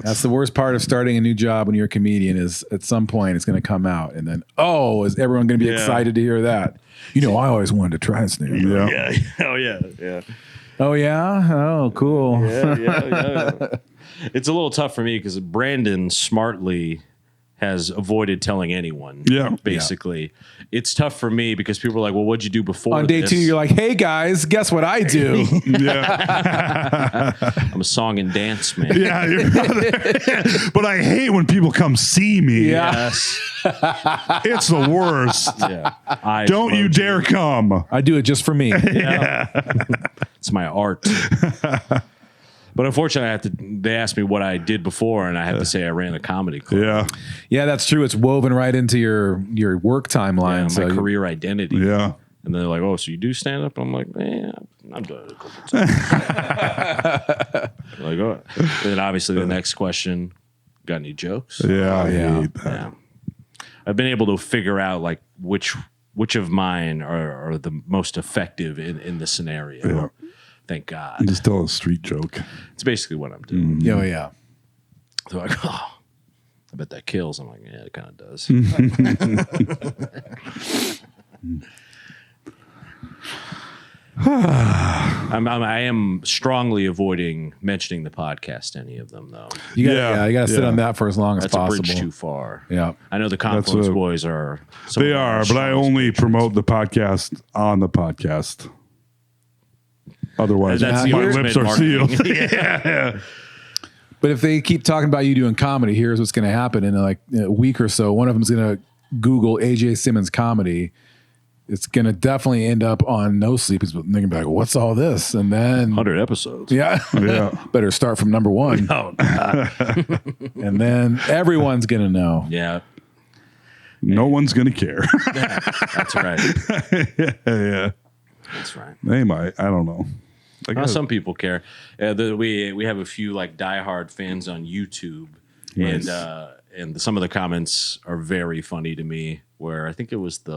That's the worst part of starting a new job when you're a comedian is at some point it's going to come out. And then, is everyone going to be Yeah. excited to hear that? You know, I always wanted to try stand-up. Yeah. Yeah. Oh, yeah. Yeah. Oh, yeah? Oh, cool. Yeah. It's a little tough for me because Brandon smartly has avoided telling anyone. Yeah. Basically. It's tough for me because people are like, well, what'd you do before On day this? 2, you're like, hey, guys, guess what I do? Yeah. I'm a song and dance man. Yeah. But I hate when people come see me. Yeah. Yes. It's the worst. Yeah. I Don't you love dare come. I do it just for me. It's my art. But unfortunately, they asked me what I did before, and I have to say I ran a comedy club. Yeah. Yeah, that's true. It's woven right into your work timeline. My so you- career identity. Yeah. And they're like, oh, so you do stand up? I'm like, I'm done it a couple times. Like, oh. And then obviously the next question, got any jokes? Yeah. I yeah. hate that. Yeah. I've been able to figure out like which of mine are the most effective in the scenario. Yeah. Thank God. Just tell a street joke. It's basically what I'm doing. Oh, yeah. They're like, oh, I bet that kills. I'm like, yeah, it kind of does. I am strongly avoiding mentioning the podcast to any of them, though. You got to sit Yeah. on that for as long as That's a possible. bridge too far. Yeah. I know the Confluence a- boys are. some They of our are, but I strongest only patrons. promote the podcast on the podcast. Otherwise, That's the my ultimate lips are marketing. sealed. Yeah. But if they keep talking about you doing comedy, here's what's going to happen in like a week or so. One of them's going to Google AJ Simmons comedy. It's going to definitely end up on No Sleep. They're going to be like, what's all this? And then, 100 episodes. yeah, Yeah. better start from number 1. Oh, God. And then everyone's going to know. Yeah, No one's going to care. that's right. Yeah. That's right. They might. I don't know. I guess. Some people care. We have a few like diehard fans on YouTube, Nice. and some of the comments are very funny to me. Where I think it must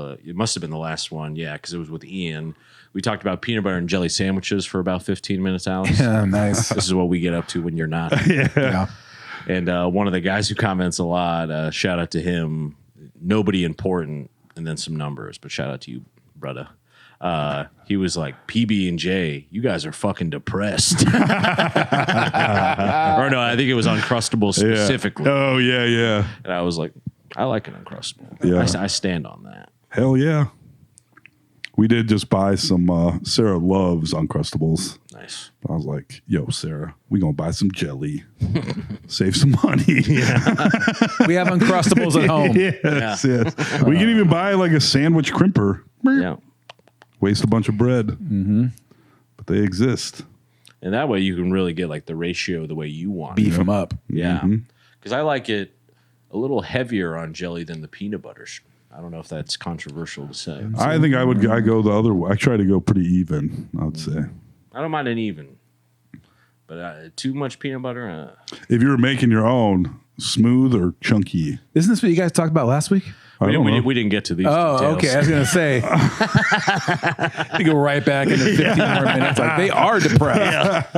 have been the last one, yeah, because it was with Ian. We talked about peanut butter and jelly sandwiches for about 15 minutes, Alex. Yeah, nice. This is what we get up to when you're not. Yeah. And one of the guys who comments a lot, shout out to him. Nobody important, and then some numbers, but shout out to you, brother. He was like, PB&J, you guys are fucking depressed. Or no, I think it was Uncrustable specifically. Oh, yeah. And I was like, I like an Uncrustable. Yeah. I stand on that. Hell yeah. We did just buy some. Sarah loves Uncrustables. Nice. I was like, yo, Sarah, we going to buy some jelly. Save some money. We have Uncrustables at home. Yes. We can even buy like a sandwich crimper. Yeah. Waste a bunch of bread. Mm-hmm. But they exist. And that way you can really get like the ratio the way you want. Beef them up. Yeah. Because I like it a little heavier on jelly than the peanut butter. I don't know if that's controversial to say. I think I go the other way. I try to go pretty even, I would say. I don't mind an even. But too much peanut butter? If you were making your own, smooth or chunky? Isn't this what you guys talked about last week? We didn't get to these details. Okay. I was going to say. You go right back into 15 more minutes. Like, they are depressed.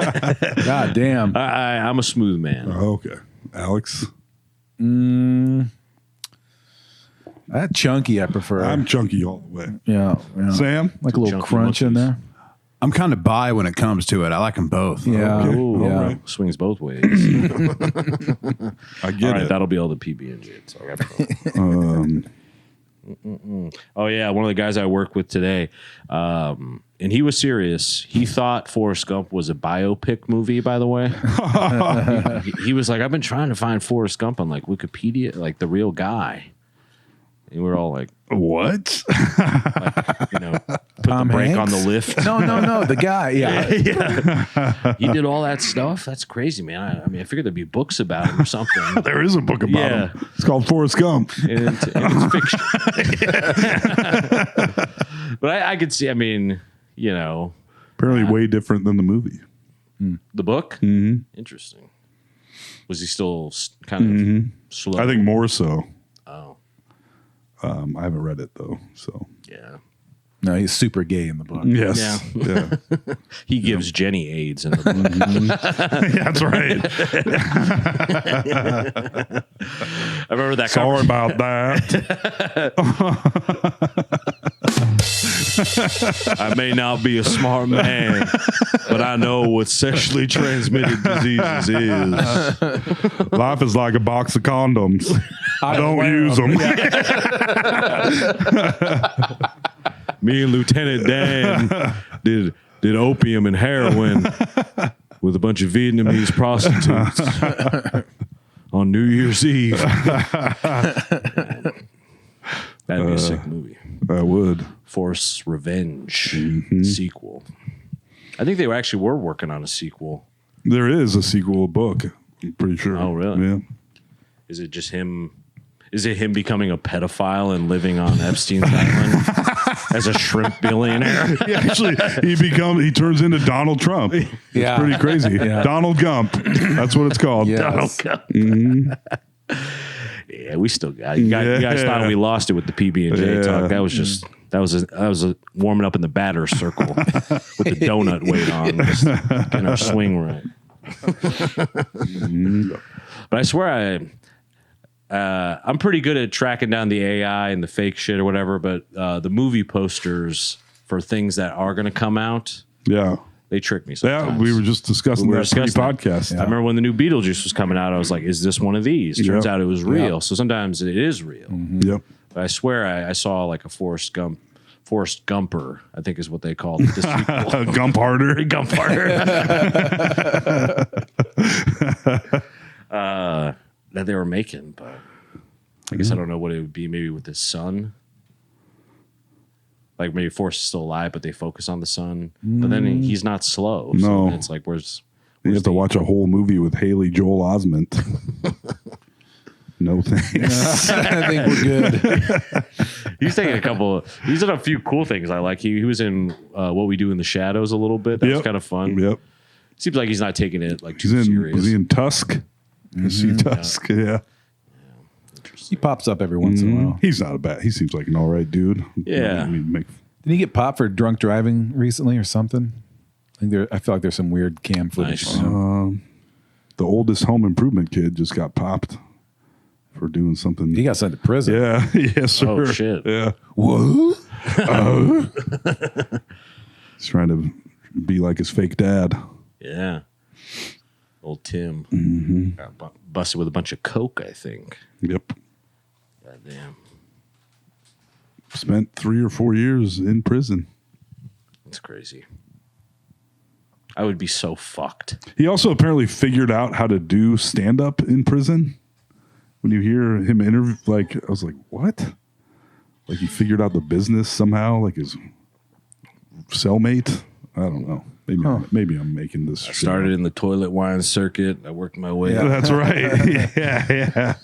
God damn. I'm a smooth man. Okay. Alex? That chunky I prefer. I'm chunky all the way. yeah. Sam? Like a little Chunky crunch in monkeys. there. I'm kind of bi when it comes to it. I like them both. Yeah. Okay. Ooh, Yeah. all right. Swings both ways. I get All right, it. that'll be all the PB&J. Oh yeah, one of the guys I work with today, and he was serious. He thought Forrest Gump was a biopic movie. By the way, he was like, "I've been trying to find Forrest Gump on like Wikipedia, like the real guy." And we're all like, What? put Tom the brake Hanks? on the lift. No, the guy. Yeah. He did all that stuff. That's crazy, man. I mean, I figured there'd be books about him or something. There is a book about Yeah. him. It's called Forrest Gump. And it's fiction. But I could see, I mean, Apparently way different than the movie. the book? Mm-hmm. Interesting. Was he still kind of slow? I think more so. Oh, I haven't read it though, so. yeah. No, he's super gay in the book. Yes. Yeah. He gives Jenny AIDS in the book. That's right. I remember that Sorry conversation. about that. I may not be a smart man, but I know what sexually transmitted diseases is. Life is like a box of condoms. I don't use them. Me and Lieutenant Dan did opium and heroin with a bunch of Vietnamese prostitutes on New Year's Eve. That'd be a sick movie. I would. Force Revenge sequel. I think they actually were working on a sequel. There is a sequel book, I'm pretty sure. Oh, really? Yeah. Is it just him? Is it him becoming a pedophile and living on Epstein's island as a shrimp billionaire? He turns into Donald Trump. It's Yeah. pretty crazy. Yeah. Donald Gump. That's what it's called. Yeah. Donald Trump. Yeah, we still got. You guys thought we lost it with the PB&J talk. That was just that was a warming up in the batter circle with the donut weight on, just getting our swing right. But I swear I'm pretty good at tracking down the AI and the fake shit or whatever. But the movie posters for things that are going to come out, Yeah. they trick me Yeah, sometimes. we were just discussing that discussing pre-podcast. I remember when the new Beetlejuice was coming out, I was like, is this one of these? Turns Yep. out it was real. So sometimes it is real. Yep. But I swear I saw like a Forrest Gumper, I think is what they called it, the sequel. Gump harder. Gump harder. That they were making, but I guess I don't know what it would be. Maybe with his son. Like maybe Forrest is still alive, but they focus on the son. But then he's not slow. So No. then it's like, where's You have to watch a whole movie with Haley Joel Osment. No thanks. I think we're good. He's taking he's done a few cool things I like. He was in What We Do in the Shadows a little bit. That was kind of fun. Yep. Seems like he's not taking it like too Was serious. he in Tusk? Is he Tusk? Yeah. He pops up every once in a while. He's not a bad. He seems like an all right dude. Yeah. I mean, Did he get popped for drunk driving recently or something? I feel like there's some weird cam footage. Nice. from him. the oldest home improvement kid just got popped for doing something. He got sent to prison. Yeah. Yes, sir. Oh, shit. Yeah. What? He's trying to be like his fake dad. Yeah. Old Tim. Mm-hmm. Got busted with a bunch of coke, I think. Yep. God damn. Spent 3 or 4 years in prison. That's crazy. I would be so fucked. He also apparently figured out how to do stand up in prison. When you hear him interview, like, I was like, what? Like, he figured out the business somehow, like his cellmate. I don't know. Maybe I'm making this. I started in the toilet wine circuit. I worked my way up. That's right. yeah.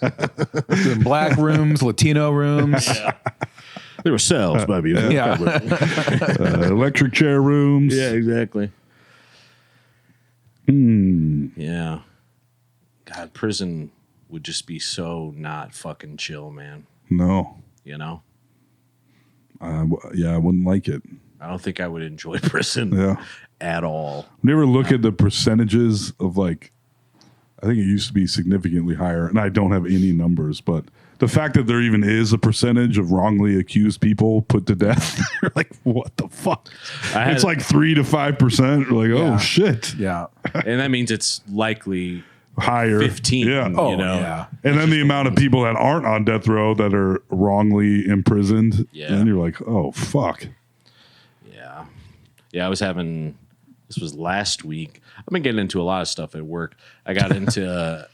In black rooms, Latino rooms. There were cells, baby. Yeah. Electric chair rooms. Yeah, exactly. Yeah. God, prison would just be so not fucking chill, man. No. You know? I wouldn't like it. I don't think I would enjoy prison at all. Never look at the percentages of, like, I think it used to be significantly higher, and I don't have any numbers, but the fact that there even is a percentage of wrongly accused people put to death, you're like, what the fuck? It's like 3 to 5%. Like, oh shit. Yeah. And that means it's likely Higher. 15. Yeah. You Oh, know? yeah. And then the amount of people that aren't on death row that are wrongly imprisoned, Yeah. and you're like, oh fuck. Yeah. Yeah, this was last week. I've been getting into a lot of stuff at work. I got into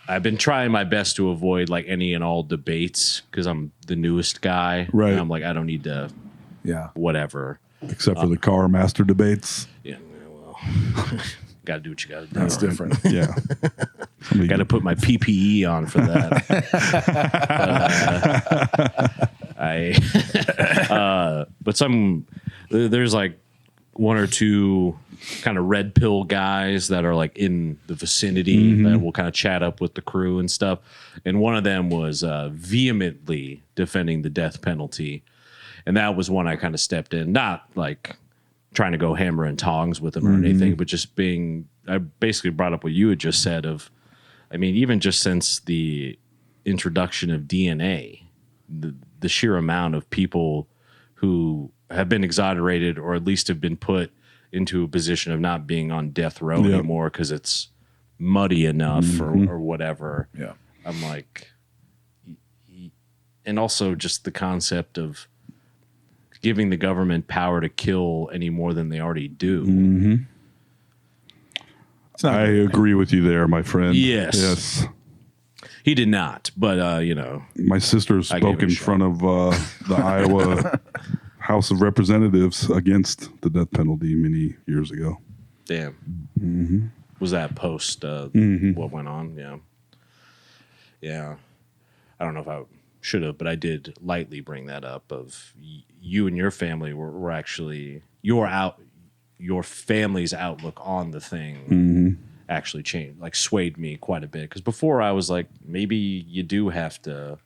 I've been trying my best to avoid like any and all debates because I'm the newest guy. Right. And I'm like, I don't need to whatever. Except for the car master debates. Yeah, well, gotta do what you gotta do. That's different. Yeah. Got to put my PPE on for that. But there's like one or two kind of red pill guys that are like in the vicinity that will kind of chat up with the crew and stuff. And one of them was vehemently defending the death penalty. And that was one I kind of stepped in, not like trying to go hammer and tongs with him or anything, but just I basically brought up what you had just said of, I mean, even just since the introduction of DNA, the sheer amount of people who have been exonerated or at least have been put into a position of not being on death row anymore because it's muddy enough or whatever. Yeah. I'm like, and also just the concept of giving the government power to kill any more than they already do. I agree with you there, my friend. Yes. He did not, but you know, My sister spoke in front of the Iowa House of Representatives against the death penalty many years ago. damn. Was that post what went on? Yeah. I don't know if I should have, but I did lightly bring that up. Of you and your family were actually your family's outlook on the thing actually changed, like swayed me quite a bit. Because before I was like, maybe you do have to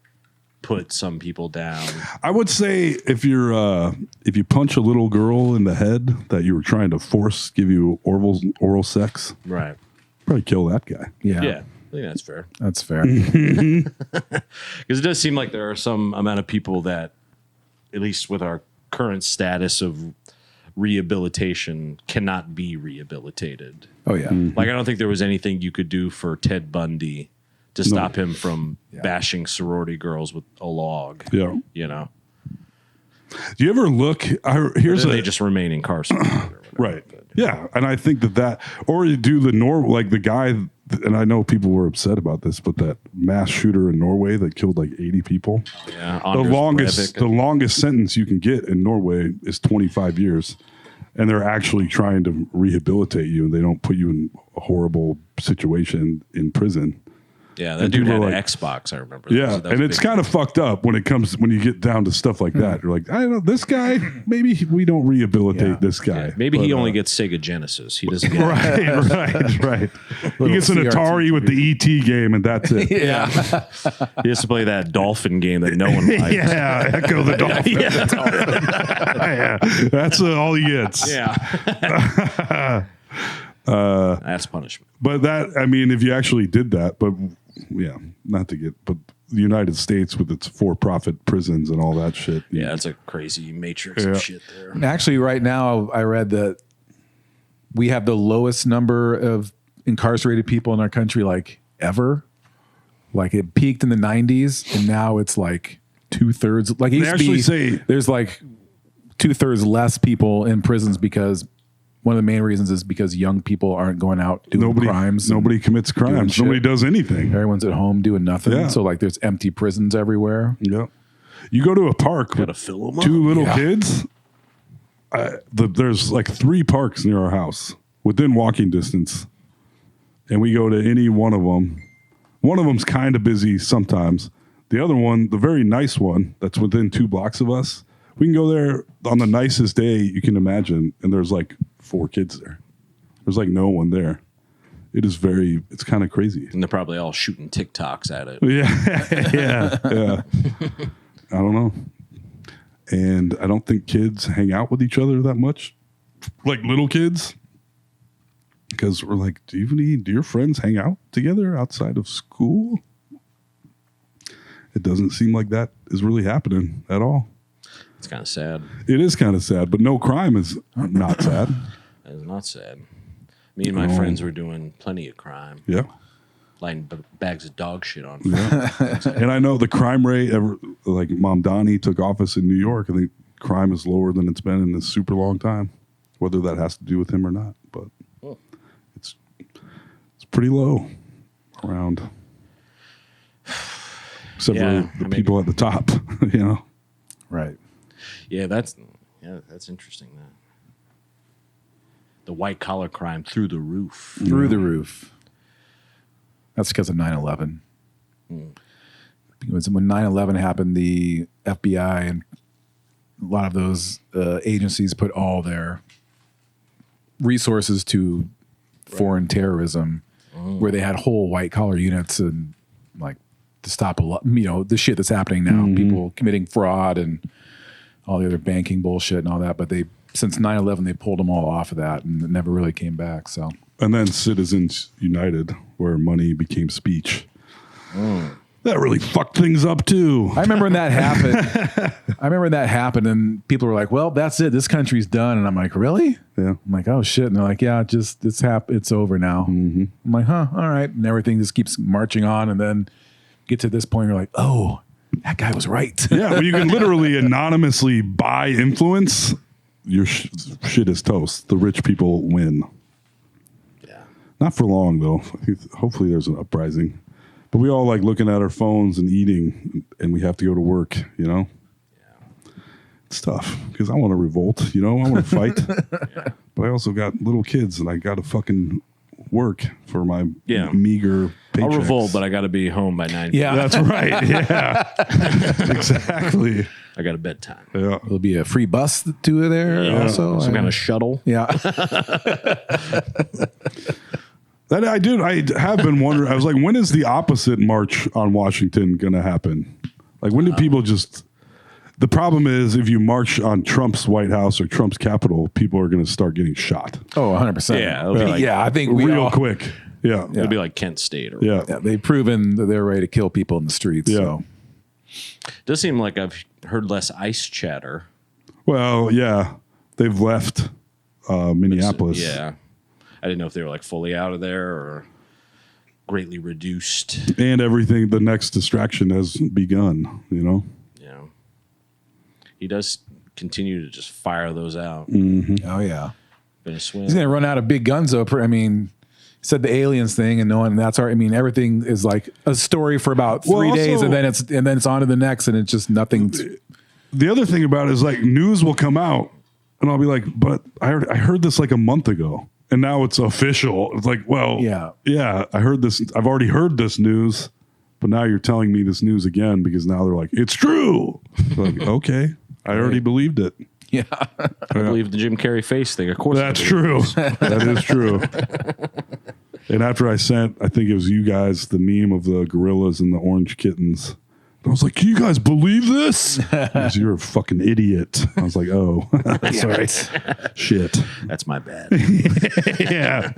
put some people down. I would say if you punch a little girl in the head that you were trying to force give you oral sex, Right. probably kill that guy. Yeah. Yeah. I think that's fair. That's fair. Because it does seem like there are some amount of people that, at least with our current status of rehabilitation, cannot be rehabilitated. Oh, yeah. Like, I don't think there was anything you could do for Ted Bundy to stop him from bashing sorority girls with a log. Yeah. You know? Do you ever look? They just remain incarcerated. Or whatever. Right. Yeah. And I think that, or you do the like the guy, and I know people were upset about this, but that mass shooter in Norway that killed like 80 people. Yeah. The Anders Breivik. longest sentence you can get in Norway is 25 years. And they're actually trying to rehabilitate you, and they don't put you in a horrible situation in prison. Yeah, that And dude people had are an like- Xbox, I remember. Yeah, That was and a it's big- kind of fucked up when you get down to stuff like that. You're like, I don't know, this guy, maybe we don't rehabilitate this guy. Yeah, maybe he But, only gets Sega Genesis. He doesn't get right. He gets an CRT. Atari with the ET game, and that's it. Yeah. He has to play that dolphin game that no one likes. Yeah, Echo the Dolphin. Yeah, that's all he gets. Yeah. That's punishment. But that, I mean, if you actually did that, but yeah, not to get, but the United States with its for-profit prisons and all that shit. Yeah, that's a crazy matrix Yeah. of shit there. Actually, right now, I read that we have the lowest number of incarcerated people in our country, like ever. Like it peaked in the 90s, and now it's like 2/3. Like it used to actually be, say- there's like 2/3 less people in prisons because one of the main reasons is because young people aren't going out doing crimes. Nobody commits crimes. shit. Nobody does anything. Everyone's at home doing nothing. Yeah. So like there's empty prisons everywhere. Yeah. You go to a park with Gotta fill 'em up. two little kids. There's like 3 parks near our house within walking distance. And we go to any one of them. One of them's kind of busy sometimes. The other one, the very nice one that's within 2 blocks of us, we can go there on the nicest day you can imagine. And there's like 4 kids there. There's like no one there. It's kind of crazy. And they're probably all shooting TikToks at it. Yeah. Yeah. I don't know. And I don't think kids hang out with each other that much, like little kids. Because we're like, do your friends hang out together outside of school? It doesn't seem like that is really happening at all. It's kind of sad. It is kind of sad, but no crime is not sad. That is not sad. Me and my friends were doing plenty of crime. Yeah. Lighting bags of dog shit on fire. And I know the crime rate, like Mom Donnie took office in New York. I think crime is lower than it's been in a super long time, whether that has to do with him or not. But it's pretty low around, except for the people at the top, you know. Right. Yeah, that's interesting. That the white collar crime through the roof. Through the roof. That's because of 9/11. Because when 9/11 happened, the FBI and a lot of those agencies put all their resources to foreign terrorism, where they had whole white collar units and like to stop a lot, the shit that's happening now, people committing fraud and all the other banking bullshit and all that. But since 9/11, they pulled them all off of that and it never really came back. So. And then Citizens United, where money became speech. That really fucked things up too. I remember when that happened. And people were like, "Well, that's it. This country's done." And I'm like, "Really?" Yeah. I'm like, "Oh shit!" And they're like, "Yeah, it's over now." I'm like, "Huh? All right." And everything just keeps marching on, and then get to this point, you're like, "Oh, that guy was right." Yeah, when you can literally anonymously buy influence, your shit is toast. The rich people win. Yeah. Not for long though. Hopefully there's an uprising. But we all like looking at our phones and eating, and we have to go to work, Yeah. It's tough because I want to revolt, I want to fight. But I also got little kids and I got to fucking work for my meager paychecks. I'll revolt, but I got to be home by 9 Yeah. That's right. Yeah. Exactly. I got a bedtime. Yeah. There'll be a free bus to there also. Some kind of shuttle. Yeah. That I have been wondering. I was like, when is the opposite march on Washington going to happen? Like, when do people just... The problem is if you march on Trump's White House or Trump's Capitol, people are going to start getting shot. Oh, 100%. Yeah, it'll be like- I think we Real all, quick. Yeah. It'll be like Kent State. Or Yeah. Yeah, they've proven that they're ready to kill people in the streets. Yeah. So. Does seem like I've heard less ICE chatter. Well, yeah. They've left Minneapolis. Yeah. I didn't know if they were like fully out of there or greatly reduced. And everything, the next distraction has begun, Yeah. He does continue to just fire those out. Oh, yeah. Venezuela. He's going to run out of big guns, though. I mean, he said the aliens thing, and knowing that's our. I mean, everything is like a story for about 3 days, and then it's on to the next, and it's just nothing. The other thing about it is like news will come out, and I'll be like, "But I heard this like a month ago, and now it's official." It's like, well, yeah, I heard this. I've already heard this news, but now you're telling me this news again because now they're like, "It's true." Like, okay, I already believed it. Yeah. I believe the Jim Carrey face thing. Of course, That's true. That is true. And after I sent, I think it was you guys, the meme of the gorillas and the orange kittens. I was like, "Can you guys believe this?" Because you're a fucking idiot. I was like, "Oh, that's right. Shit." That's my bad. Yeah.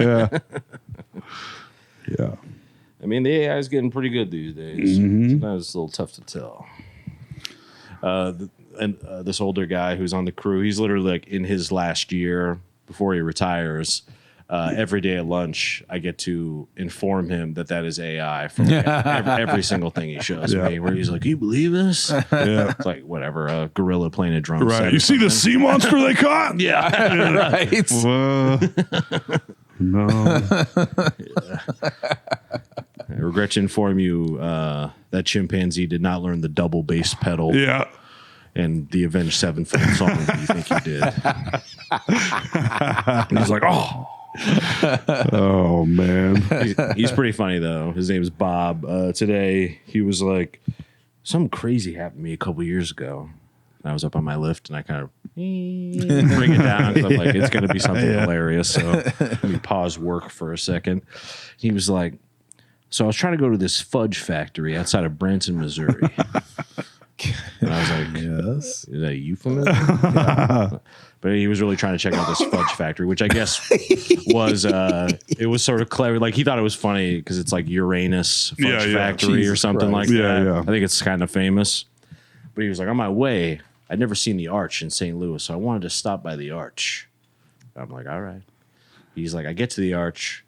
I mean, the AI is getting pretty good these days. Sometimes it's a little tough to tell. This older guy who's on the crew, he's literally like in his last year before he retires. every day at lunch, I get to inform him that is AI for like every single thing he shows me. Where he's like, "Can you believe this?" Yeah. It's like whatever, a gorilla playing a drum set. Right. You see the sea monster they caught? Yeah. Right. No. I regret to inform you that chimpanzee did not learn the double bass pedal Yeah. and the Avenged Sevenfold song that you think he did. And he's like, "Oh." Oh man. He's pretty funny though. His name is Bob. Today he was like, something crazy happened to me a couple years ago. And I was up on my lift and I kind of bring it down because I'm like, it's going to be something hilarious. So let me pause work for a second. He was like, so I was trying to go to this fudge factory outside of Branson, Missouri. And I was like, Yes. is that a euphemism? Yeah. But he was really trying to check out this fudge factory, which I guess was it was sort of clever. Like he thought it was funny because it's like Uranus Fudge Factory or Jesus something Christ. like Yeah, that. yeah. I think it's kind of famous. But he was like, on my way, I'd never seen the Arch in St. Louis, so I wanted to stop by the Arch. I'm like, all right. He's like, I get to the Arch.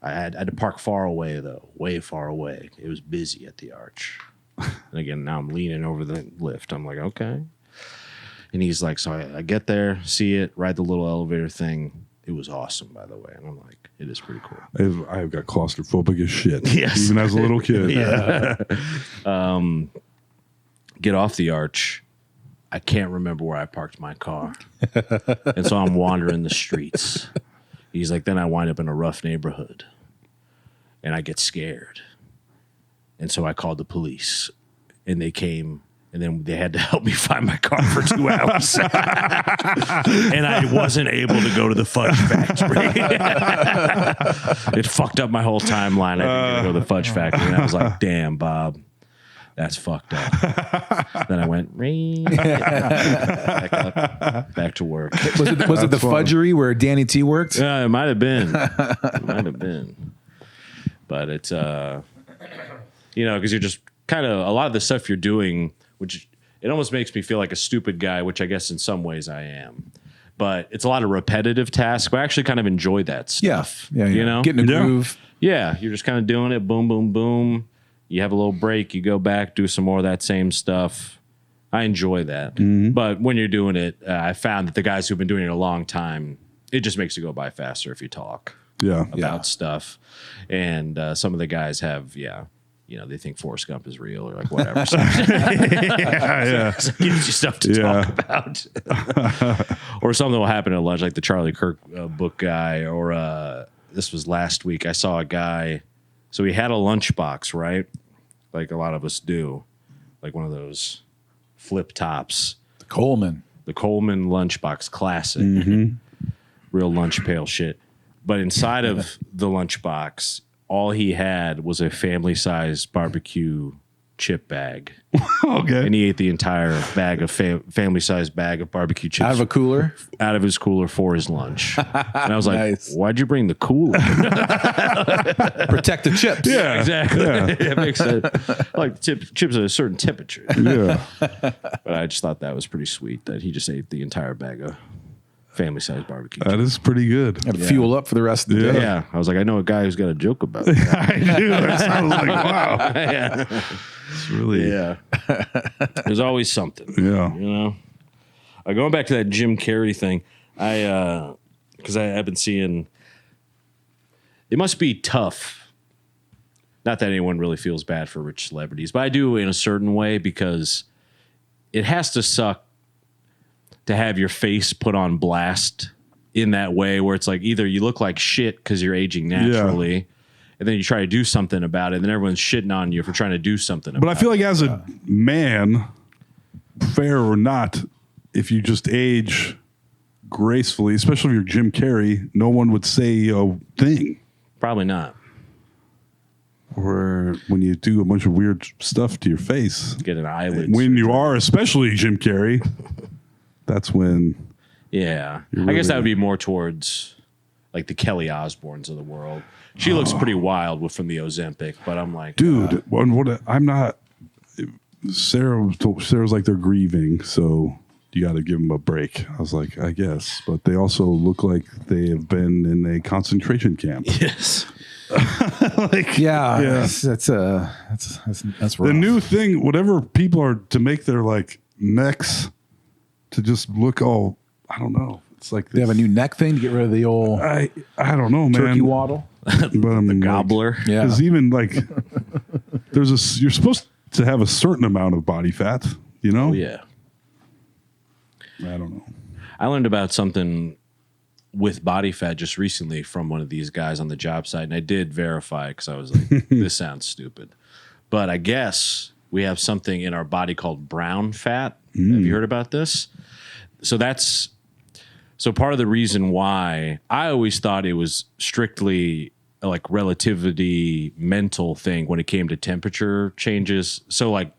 I had to park far away though, way far away. It was busy at the Arch. And again, now I'm leaning over the lift. I'm like, okay. And he's like, so I get there, see it, ride the little elevator thing. It was awesome, by the way. And I'm like, it is pretty cool. I've got claustrophobic as shit. Yes. Even as a little kid. Yeah. Get off the Arch. I can't remember where I parked my car. And so I'm wandering the streets. He's like, then I wind up in a rough neighborhood. And I get scared. And so I called the police. And they came. And then they had to help me find my car for 2 hours. And I wasn't able to go to the fudge factory. It fucked up my whole timeline. I didn't get to go to the fudge factory. And I was like, damn, Bob, that's fucked up. Then I went, back to work. Was it the fudgery where Danny T worked? Yeah, it might have been. It might have been. But it's, because you're just kind of, a lot of the stuff you're doing, which it almost makes me feel like a stupid guy, which I guess in some ways I am. But it's a lot of repetitive tasks. But I actually kind of enjoy that stuff. Yeah. You know? Getting a groove. Yeah, you're just kind of doing it. Boom, boom, boom. You have a little break. You go back, do some more of that same stuff. I enjoy that. But when you're doing it, I found that the guys who've been doing it a long time, it just makes it go by faster if you talk about stuff. And some of the guys have, they think Forrest Gump is real or like whatever. So, so it gives you stuff to talk about. Or something will happen at lunch, like the Charlie Kirk book guy. Or this was last week. I saw a guy. So he had a lunchbox, right? Like a lot of us do. Like one of those flip tops. The Coleman lunchbox, classic. Real lunch pail shit. But inside of the lunchbox, all he had was a family-sized barbecue chip bag. Okay. And he ate the entire bag of family-sized bag of barbecue chips out of a cooler. out of his cooler for his lunch. And I was like, Nice. why'd you bring the cooler? Protect the chips. Yeah, exactly. It makes sense. Like chips at a certain temperature. Yeah. But I just thought that was pretty sweet that he just ate the entire bag of family-sized barbecue chips. That is pretty good. Got to fuel up for the rest of the day. Yeah, I was like, I know a guy who's got a joke about that. I knew. I was like, wow. It's really. Yeah. There's always something. Yeah. You know? Going back to that Jim Carrey thing, because I've been seeing, it must be tough. Not that anyone really feels bad for rich celebrities, but I do in a certain way because it has to suck to have your face put on blast in that way where it's like either you look like shit because you're aging naturally, and then you try to do something about it, and then everyone's shitting on you for trying to do something about it. But I feel like as a man, fair or not, if you just age gracefully, especially if you're Jim Carrey, no one would say a thing. Probably not. Or when you do a bunch of weird stuff to your face. Get an eyelid. When you are, especially Jim Carrey, that's when. Yeah. You're I guess that really- would be more towards like the Kelly Osbournes of the world. She looks pretty wild from the Ozempic, but I'm like, Dude, what I'm not. Sarah's like they're grieving, so you got to give them a break. I was like, I guess, but they also look like they have been in a concentration camp. Yes. Yeah, Yeah. that's rough. The new thing, whatever people are to make their like necks to just look all, I don't know. It's like They have a new neck thing to get rid of the old I don't know, man. turkey waddle. But The gobbler. Yeah. Because even like you're supposed to have a certain amount of body fat, you know? Oh, yeah. I don't know. I learned about something with body fat just recently from one of these guys on the job site, and I did verify because I was like, this sounds stupid. But I guess we have something in our body called brown fat. Have you heard about this? So part of the reason why I always thought it was strictly like relativity mental thing when it came to temperature changes. So like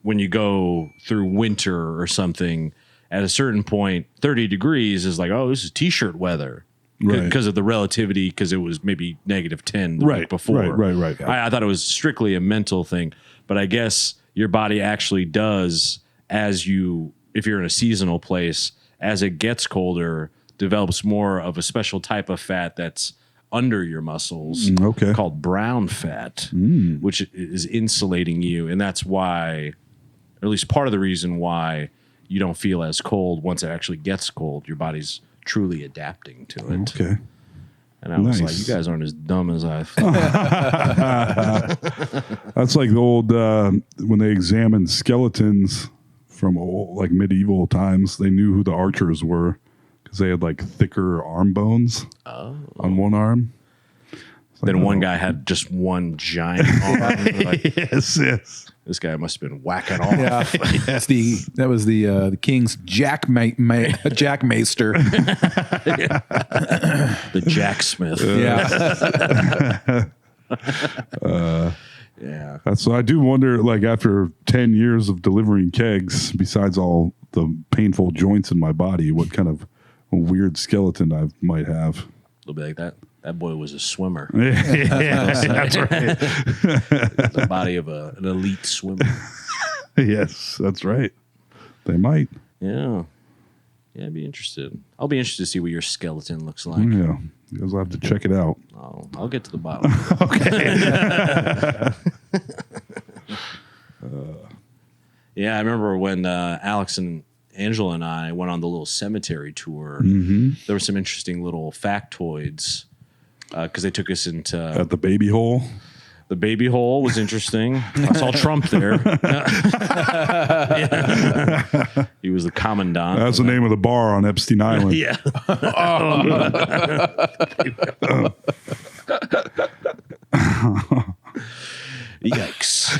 when you go through winter or something, at a certain point, 30 degrees is like, oh, this is t-shirt weather. Right. Because of the relativity, because it was maybe -10 the week before. Right. I thought it was strictly a mental thing, but I guess your body actually does, if you're in a seasonal place, as it gets colder, develops more of a special type of fat that's under your muscles, okay. called brown fat, which is insulating you, and that's why, or at least part of the reason why, you don't feel as cold once it actually gets cold. Your body's truly adapting to it. Okay. And I was Nice. like, you guys aren't as dumb as I thought. That's like the old when they examined skeletons from like medieval times. They knew who the archers were because they had like thicker arm bones on one arm. Then one guy had just one giant arm. Like, Yes. this guy must have been whacking off. Yeah, that was the king's jackmaster. The jacksmith. Yeah. That's so I do wonder, like after 10 years of delivering kegs, besides all the painful joints in my body, what kind of weird skeleton I might have. It'll be like that. That boy was a swimmer. That's right. The body of an elite swimmer. Yes, that's right. They might. Yeah. Yeah, I'd be interested. I'll be interested to see what your skeleton looks like. Yeah. You guys will have to check it out. I'll get to the bottom. Yeah, I remember when Alex and Angela and I went on the little cemetery tour. There were some interesting little factoids because they took us into At the baby hole. the baby hole. Was interesting. I saw Trump there. Yeah. He was the commandant. That's the name of the bar on Epstein Island. Yeah. Yikes.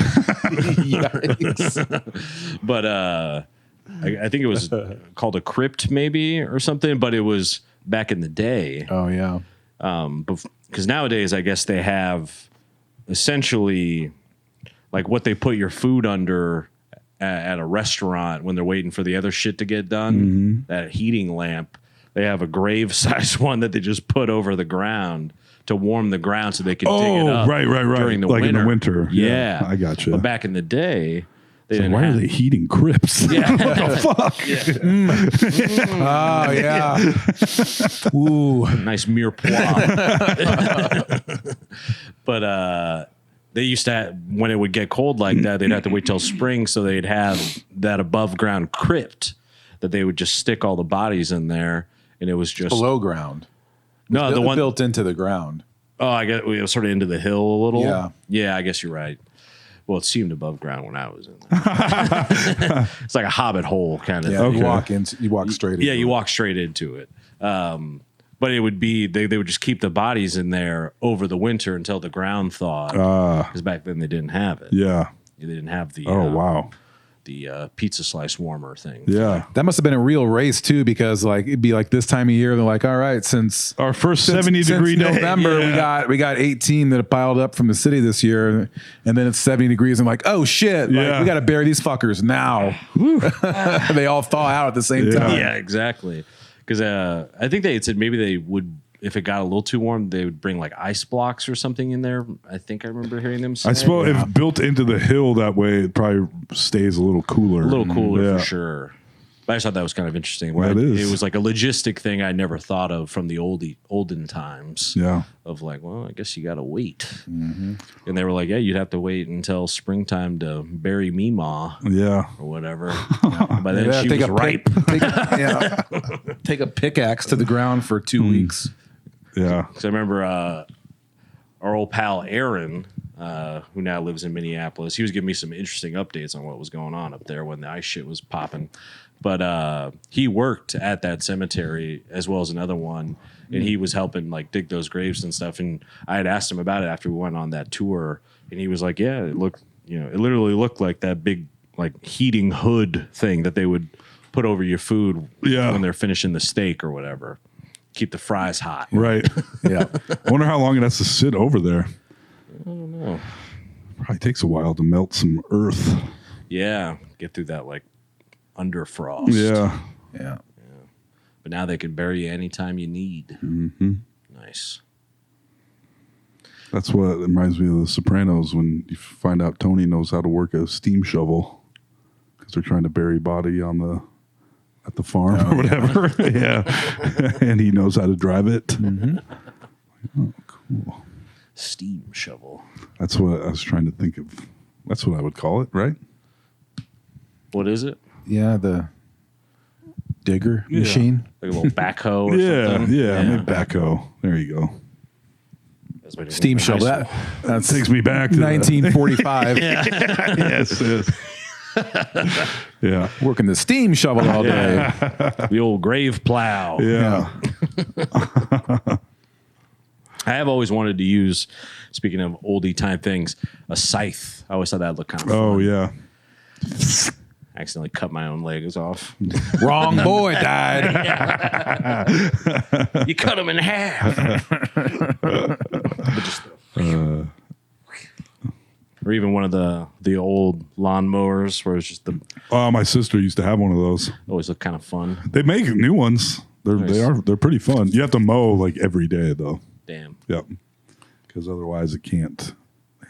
But I think it was called a crypt maybe or something, but it was back in the day. Oh yeah. Because nowadays I guess they have essentially like what they put your food under at a restaurant when they're waiting for the other shit to get done, that heating lamp. They have a grave-sized one that they just put over the ground to warm the ground so they can dig it up. Right. During the like winter. in the winter. Yeah. I got you. But back in the day, they So didn't why have, are they heating crypts? Yeah. What the fuck? Oh yeah. Ooh. nice mirepoix. But they used to have, when it would get cold like that, they'd have to wait till spring, so they'd have that above ground crypt that they would just stick all the bodies in there, and it was just Below ground. no the one. built into the ground. Oh, I guess we were sort of into the hill a little. Yeah. Yeah, I guess you're right. Well, it seemed above ground when I was in there. It's like a hobbit hole kind of Yeah. thing. You walk straight. Yeah, into you it. walk straight into it. But it would be they would just keep the bodies in there over the winter until the ground thawed. Because back then they didn't have it. Yeah. They didn't have the Wow. the pizza slice warmer thing. Yeah. That must have been a real race too, because like it'd be like this time of year, they're like, all right, since Our first since 70-degree day. November, Yeah. we got 18 that have piled up from the city this year, and then it's 70 degrees. I'm like, oh shit, like, Yeah. we got to bury these fuckers now. They all thaw out at the same Yeah. time. Yeah, exactly. Because I think they had said maybe they would, if it got a little too warm, they would bring like ice blocks or something in there. I think I remember hearing them say. I suppose if built into the hill that way, it probably stays a little cooler. A little cooler Yeah. for sure. But I just thought that was kind of interesting. Where That is. It was like a logistic thing I never thought of from the olden times. Yeah. Of like, well, I guess you got to wait. And they were like, yeah, you'd have to wait until springtime to bury Meemaw Yeah. or whatever. By then Yeah, she take was a ripe. Take a pickaxe to the ground for 2 weeks. Yeah. Because I remember our old pal Aaron, who now lives in Minneapolis, he was giving me some interesting updates on what was going on up there when the ice shit was popping. But he worked at that cemetery as well as another one, and he was helping like dig those graves and stuff. And I had asked him about it after we went on that tour, and he was like, "Yeah, it looked, it literally looked like that big like heating hood thing that they would put over your food when they're finishing the steak or whatever, keep the fries hot." Right. Yeah. I wonder how long it has to sit over there. I don't know. Probably takes a while to melt some earth. Yeah, get through that like under frost. Yeah. Yeah. But now they can bury you anytime you need. Nice. That's what reminds me of The Sopranos when you find out Tony knows how to work a steam shovel because they're trying to bury body at the farm or whatever. Yeah. And he knows how to drive it. Oh, cool. Steam shovel. That's what I was trying to think of. That's what I would call it, right? What is it? Yeah, the digger machine. Like a little backhoe or Yeah, something? yeah, maybe backhoe. There you go. That's what it Steam was in shovel. high school. That Takes me back to 1945. yes. Yeah. Working the steam shovel all day. The old grave plow. Yeah. I have always wanted to use, speaking of oldie time things, a scythe. I always thought that looked kind of fun. Oh, yeah. I accidentally cut my own legs off. Wrong boy died. You cut them in half. Or even one of the old lawnmowers where it's just My sister used to have one of those. always look kind of fun. They make new ones. They're pretty fun. You have to mow like every day though. Damn. Yep. Because otherwise it can't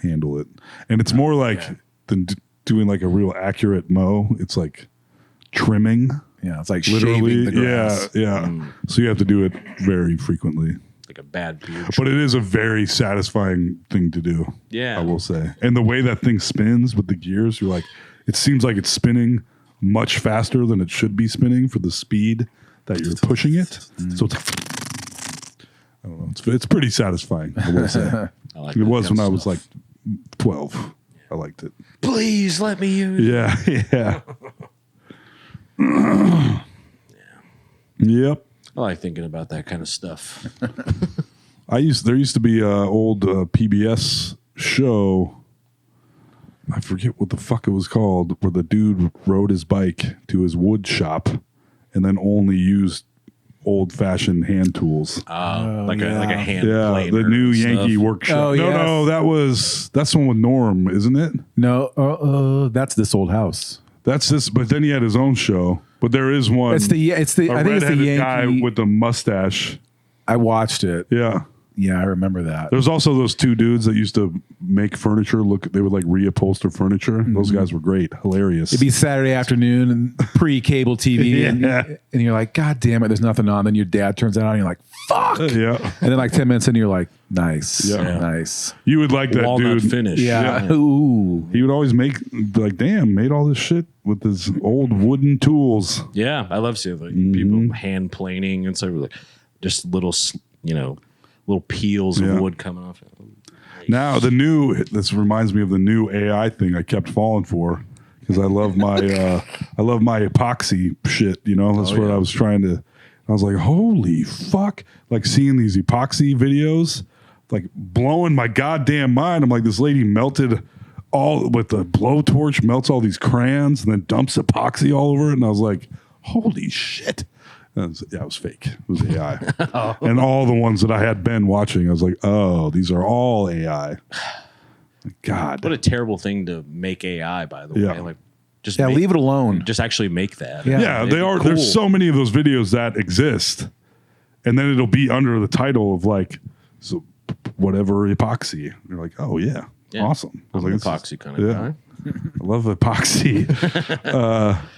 handle it. And it's more like than doing like a real accurate mow. It's like trimming. Yeah, it's like Literally. shaving the grass. Yeah. So you have to do it very frequently. Like a bad beard. But it is a very satisfying thing to do. Yeah. I will say. And the way that thing spins with the gears, you're like, it seems like it's spinning much faster than it should be spinning for the speed that you're pushing it. So it's, I don't know. It's pretty satisfying, I will say. I like It that was kind when of I was stuff. like 12. I liked it. Please let me use it. Yeah. Yeah. Yep. I like thinking about that kind of stuff. There used to be an old PBS show. I forget what the fuck it was called, where the dude rode his bike to his wood shop and then only used old fashioned hand tools. Like a hand Yeah, planer the new and stuff. Yankee workshop. Oh, No, yes. that's the one with Norm, isn't it? No, that's This Old House. That's this, but then he had his own show. But there is one. It's the a I think it's the redheaded guy Yankee. with the mustache. I watched it. Yeah. Yeah, I remember that. There's also those two dudes that used to make furniture. They would like reupholster furniture. Those guys were great, hilarious. It'd be Saturday afternoon and pre-cable TV, Yeah. and you're like, God damn it, there's nothing on. Then your dad turns it on, and you're like, fuck. Yeah, And then like 10 minutes in, you're like, nice, Yeah. nice. you would like that Walnut dude. finish. Yeah. Ooh. He would always make like, damn, made all this shit with his old wooden tools. Yeah, I love seeing like people hand planing and stuff. Like just little, little peels Yeah. of wood coming off. Now this reminds me of the new AI thing I kept falling for because I love my epoxy shit. That's what I was trying to. I was like, holy fuck! Like seeing these epoxy videos, like blowing my goddamn mind. I'm like, this lady melted all with the blowtorch, melts all these crayons, and then dumps epoxy all over it. And I was like, holy shit! It was fake. It was AI. And all the ones that I had been watching, I was like, oh, these are all AI. God. What a terrible thing to make AI, by the Yeah. way. Like, just Leave it alone. Just actually make that. Yeah. They are. Cool. There's so many of those videos that exist, and then it'll be under the title of like, so whatever epoxy. And you're like, oh yeah, Yeah. awesome. I was I'm an like, epoxy kind of guy. I love epoxy.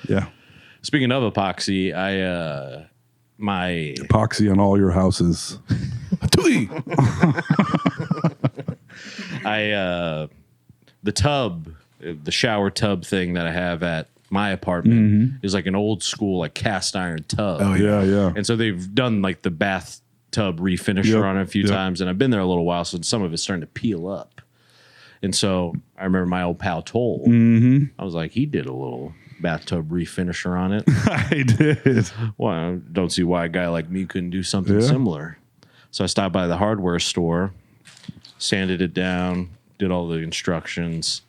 Yeah. Speaking of epoxy, my Epoxy on all your houses. the tub, the shower tub thing that I have at my apartment is like an old school like cast iron tub. Oh, Yeah. And so they've done like the bathtub refinisher on it a few times, and I've been there a little while, so some of it's starting to peel up. And so I remember my old pal Toll. I was like, he did a little bathtub refinisher on it. I did. Well, I don't see why a guy like me couldn't do something similar. So I stopped by the hardware store, sanded it down, did all the instructions,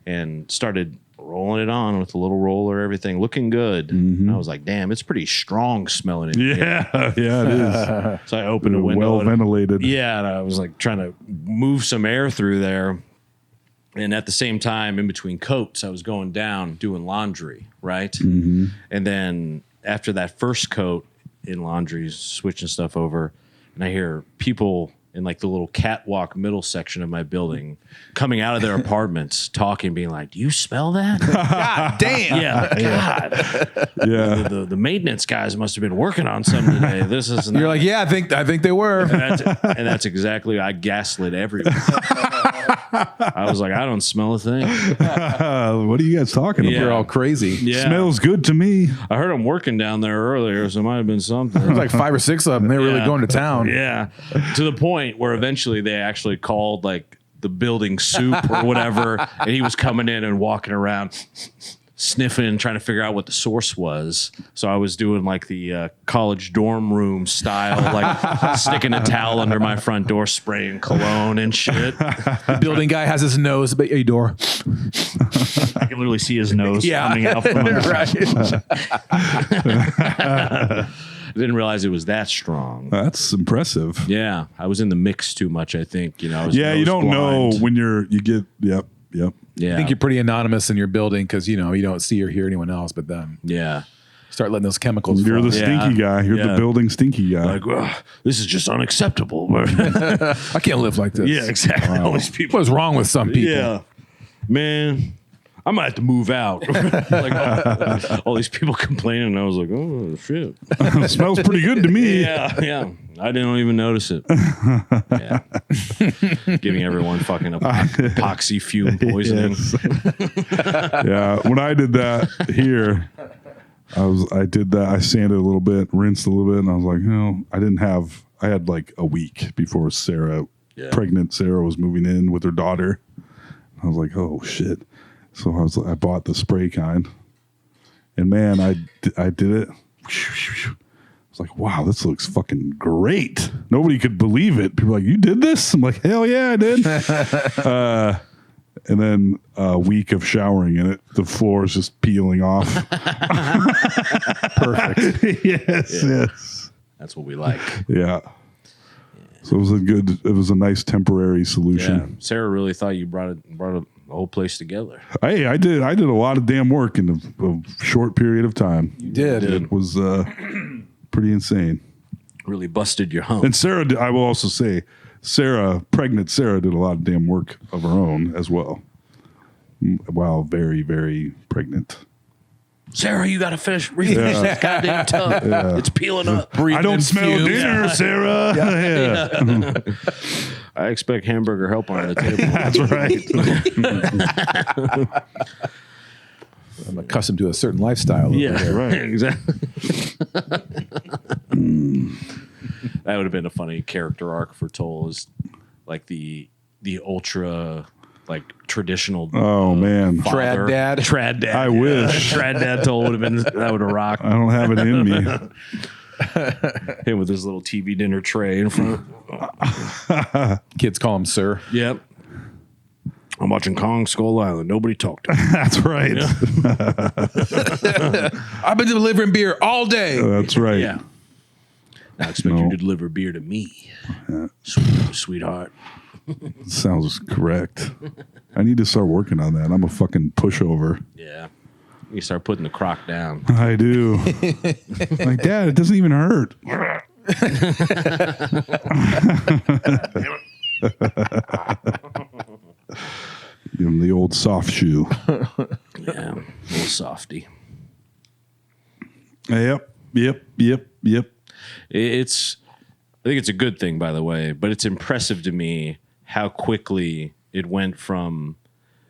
and started rolling it on with a little roller, everything looking good. And I was like, damn, it's pretty strong smelling in here. Yeah, it is. So I opened a window. Well ventilated. Yeah, and I was like trying to move some air through there. And at the same time, in between coats, I was going down doing laundry, right? And then after that first coat in laundry, switching stuff over, and I hear people in like the little catwalk middle section of my building coming out of their apartments talking, being like, "Do you smell that?" God damn. Yeah, God. Yeah. The maintenance guys must have been working on something today. This is You're like, yeah, I think they were. and that's exactly, I gaslit everyone. I was like, I don't smell a thing. What are you guys talking Yeah. You're about? all crazy. Yeah. Smells good to me. I heard them working down there earlier, so it might have been something. There's like 5 or 6 of them. They were really Yeah. going to town. Yeah. To the point where eventually they actually called like the building soup or whatever, and he was coming in and walking around sniffing and trying to figure out what the source was. So I was doing like the college dorm room style, like sticking a towel under my front door, spraying cologne and shit. The building guy has his nose at your door. I can literally see his nose Yeah. coming out from under. Right. I didn't realize it was that strong. That's impressive. Yeah, I was in the mix too much, I think. You know, I was Yeah, you nose don't know blind. when you get, yep. Yeah, I think you're pretty anonymous in your building because, you know, you don't see or hear anyone else, but then yeah. start letting those chemicals You're fly. the stinky guy. You're the Yeah. building stinky guy. Like, "Ugh, this is just unacceptable." I can't live like this. Yeah, exactly. All these people. What is wrong with some people? Yeah, man, I might have to move out. Like all these people complaining, and I was like, "Oh shit." It smells pretty good to me. Yeah. I didn't even notice it. Yeah. Giving everyone fucking epoxy fume poisoning. Yes. Yeah. When I did that here, I sanded a little bit, rinsed a little bit, and I was like, I had like a week before pregnant Sarah was moving in with her daughter. I was like, oh shit. So I bought the spray kind, and man, I did it. I was like, wow, this looks fucking great. Nobody could believe it. People were like, you did this? I'm like, hell yeah, I did. And then a week of showering in it, the floor is just peeling off. Perfect. Yes. That's what we like. Yeah. So it was a nice temporary solution. Yeah. Sarah really thought you brought the whole place together. Hey, I did a lot of damn work in a short period of time. You did. It was pretty insane. Really busted your hump. And Sarah, I will also say, pregnant Sarah did a lot of damn work of her own as well. While very, very pregnant. Sarah, you got to refinish this goddamn tub. It's peeling up. I don't smell dinner, Sarah. Yeah. I expect hamburger help on the table. That's right. I'm accustomed to a certain lifestyle. over Yeah, there. right. Exactly. That would have been a funny character arc for Toll, is like the ultra like traditional. Oh man, father. Trad dad. I wish. Trad dad Toll would have been, that would have rocked. I don't have it in me. Him with his little TV dinner tray in front. Kids call him sir. Yep. I'm watching Kong Skull Island. Nobody talked to me. That's right. I've been delivering beer all day. That's right. Yeah. I expect you to deliver beer to me, sweetheart. Sounds correct. I need to start working on that. I'm a fucking pushover. Yeah. You start putting the crock down. I do. Like, Dad, it doesn't even hurt. Give him the old soft shoe. Yeah. A little softy. Yep. I think it's a good thing, by the way, but it's impressive to me how quickly it went from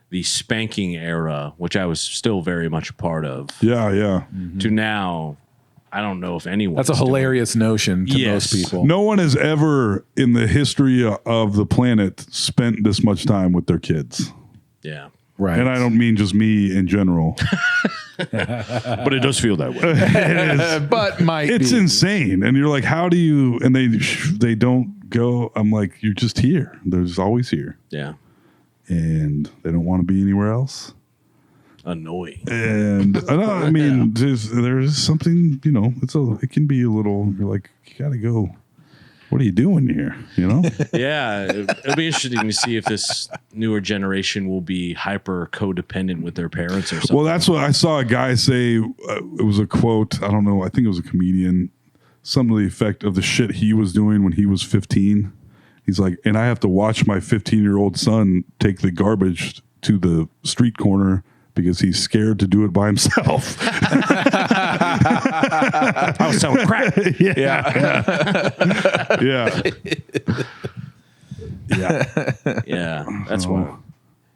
the spanking era, which I was still very much a part of, Yeah. to now. I don't know if anyone. That's a hilarious notion to Yes. most people. No one has ever in the history of the planet spent this much time with their kids. Yeah, Right. And I don't mean just me in general. but it does feel that way. but might It's be. insane. And you're like, how do you, and they don't go, I'm like, you're just here. They're just always here. Yeah, And they don't want to be anywhere else. annoying. And I mean, there's something, it can be a little, you're like, you got to go. What are you doing here? Yeah, it'll be interesting to see if this newer generation will be hyper codependent with their parents or something. Well, that's what I saw a guy say. It was a quote. I don't know. I think it was a comedian. Something to the effect of the shit he was doing when he was 15. He's like, and I have to watch my 15-year-old son take the garbage to the street corner because he's scared to do it by himself. I was selling crack. Yeah, that's why.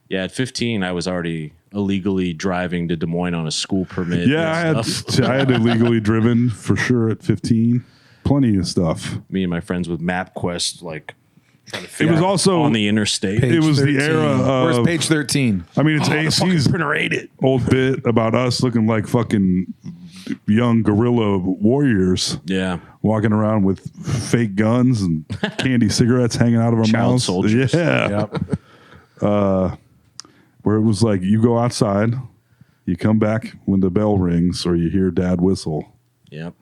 Yeah, at 15, I was already illegally driving to Des Moines on a school permit. Yeah, and stuff. I had illegally driven for sure at 15. Plenty of stuff. Me and my friends with MapQuest, like trying to It figure was out also on the interstate. It was 13. the era of. Where's page 13? I mean, it's AC's printer ate it. old bit about us looking like fucking young guerrilla warriors. Yeah, Walking around with fake guns and candy cigarettes hanging out of our Child mouths. soldiers. Yeah. Yep. Where it was like, you go outside, you come back when the bell rings or you hear dad whistle. yep.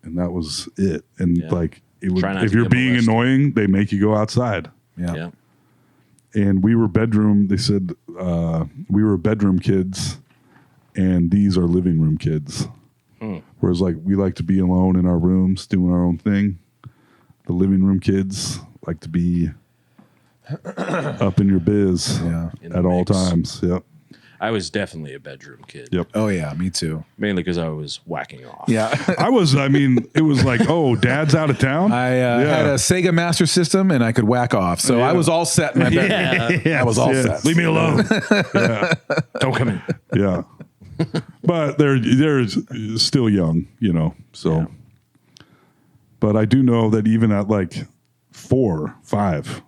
And that was it. And Yeah. like, it would, Try not if to you're get being molested. annoying, they make you go outside. Yeah. Yeah. And we were they said we were bedroom kids and these are living room kids. Whereas like we like to be alone in our rooms doing our own thing. The living room kids like to be up in your biz Yeah. In the at all mix. times. Yep. I was definitely a bedroom kid. Yep. Oh, yeah. Me too. Mainly because I was whacking off. Yeah. It was like, oh, dad's out of town. I had a Sega Master System and I could whack off. So I was all set in my bedroom. I was all set. Leave me alone. Don't come in. Yeah. But they're still young, so. Yeah. But I do know that even at like 4, 5,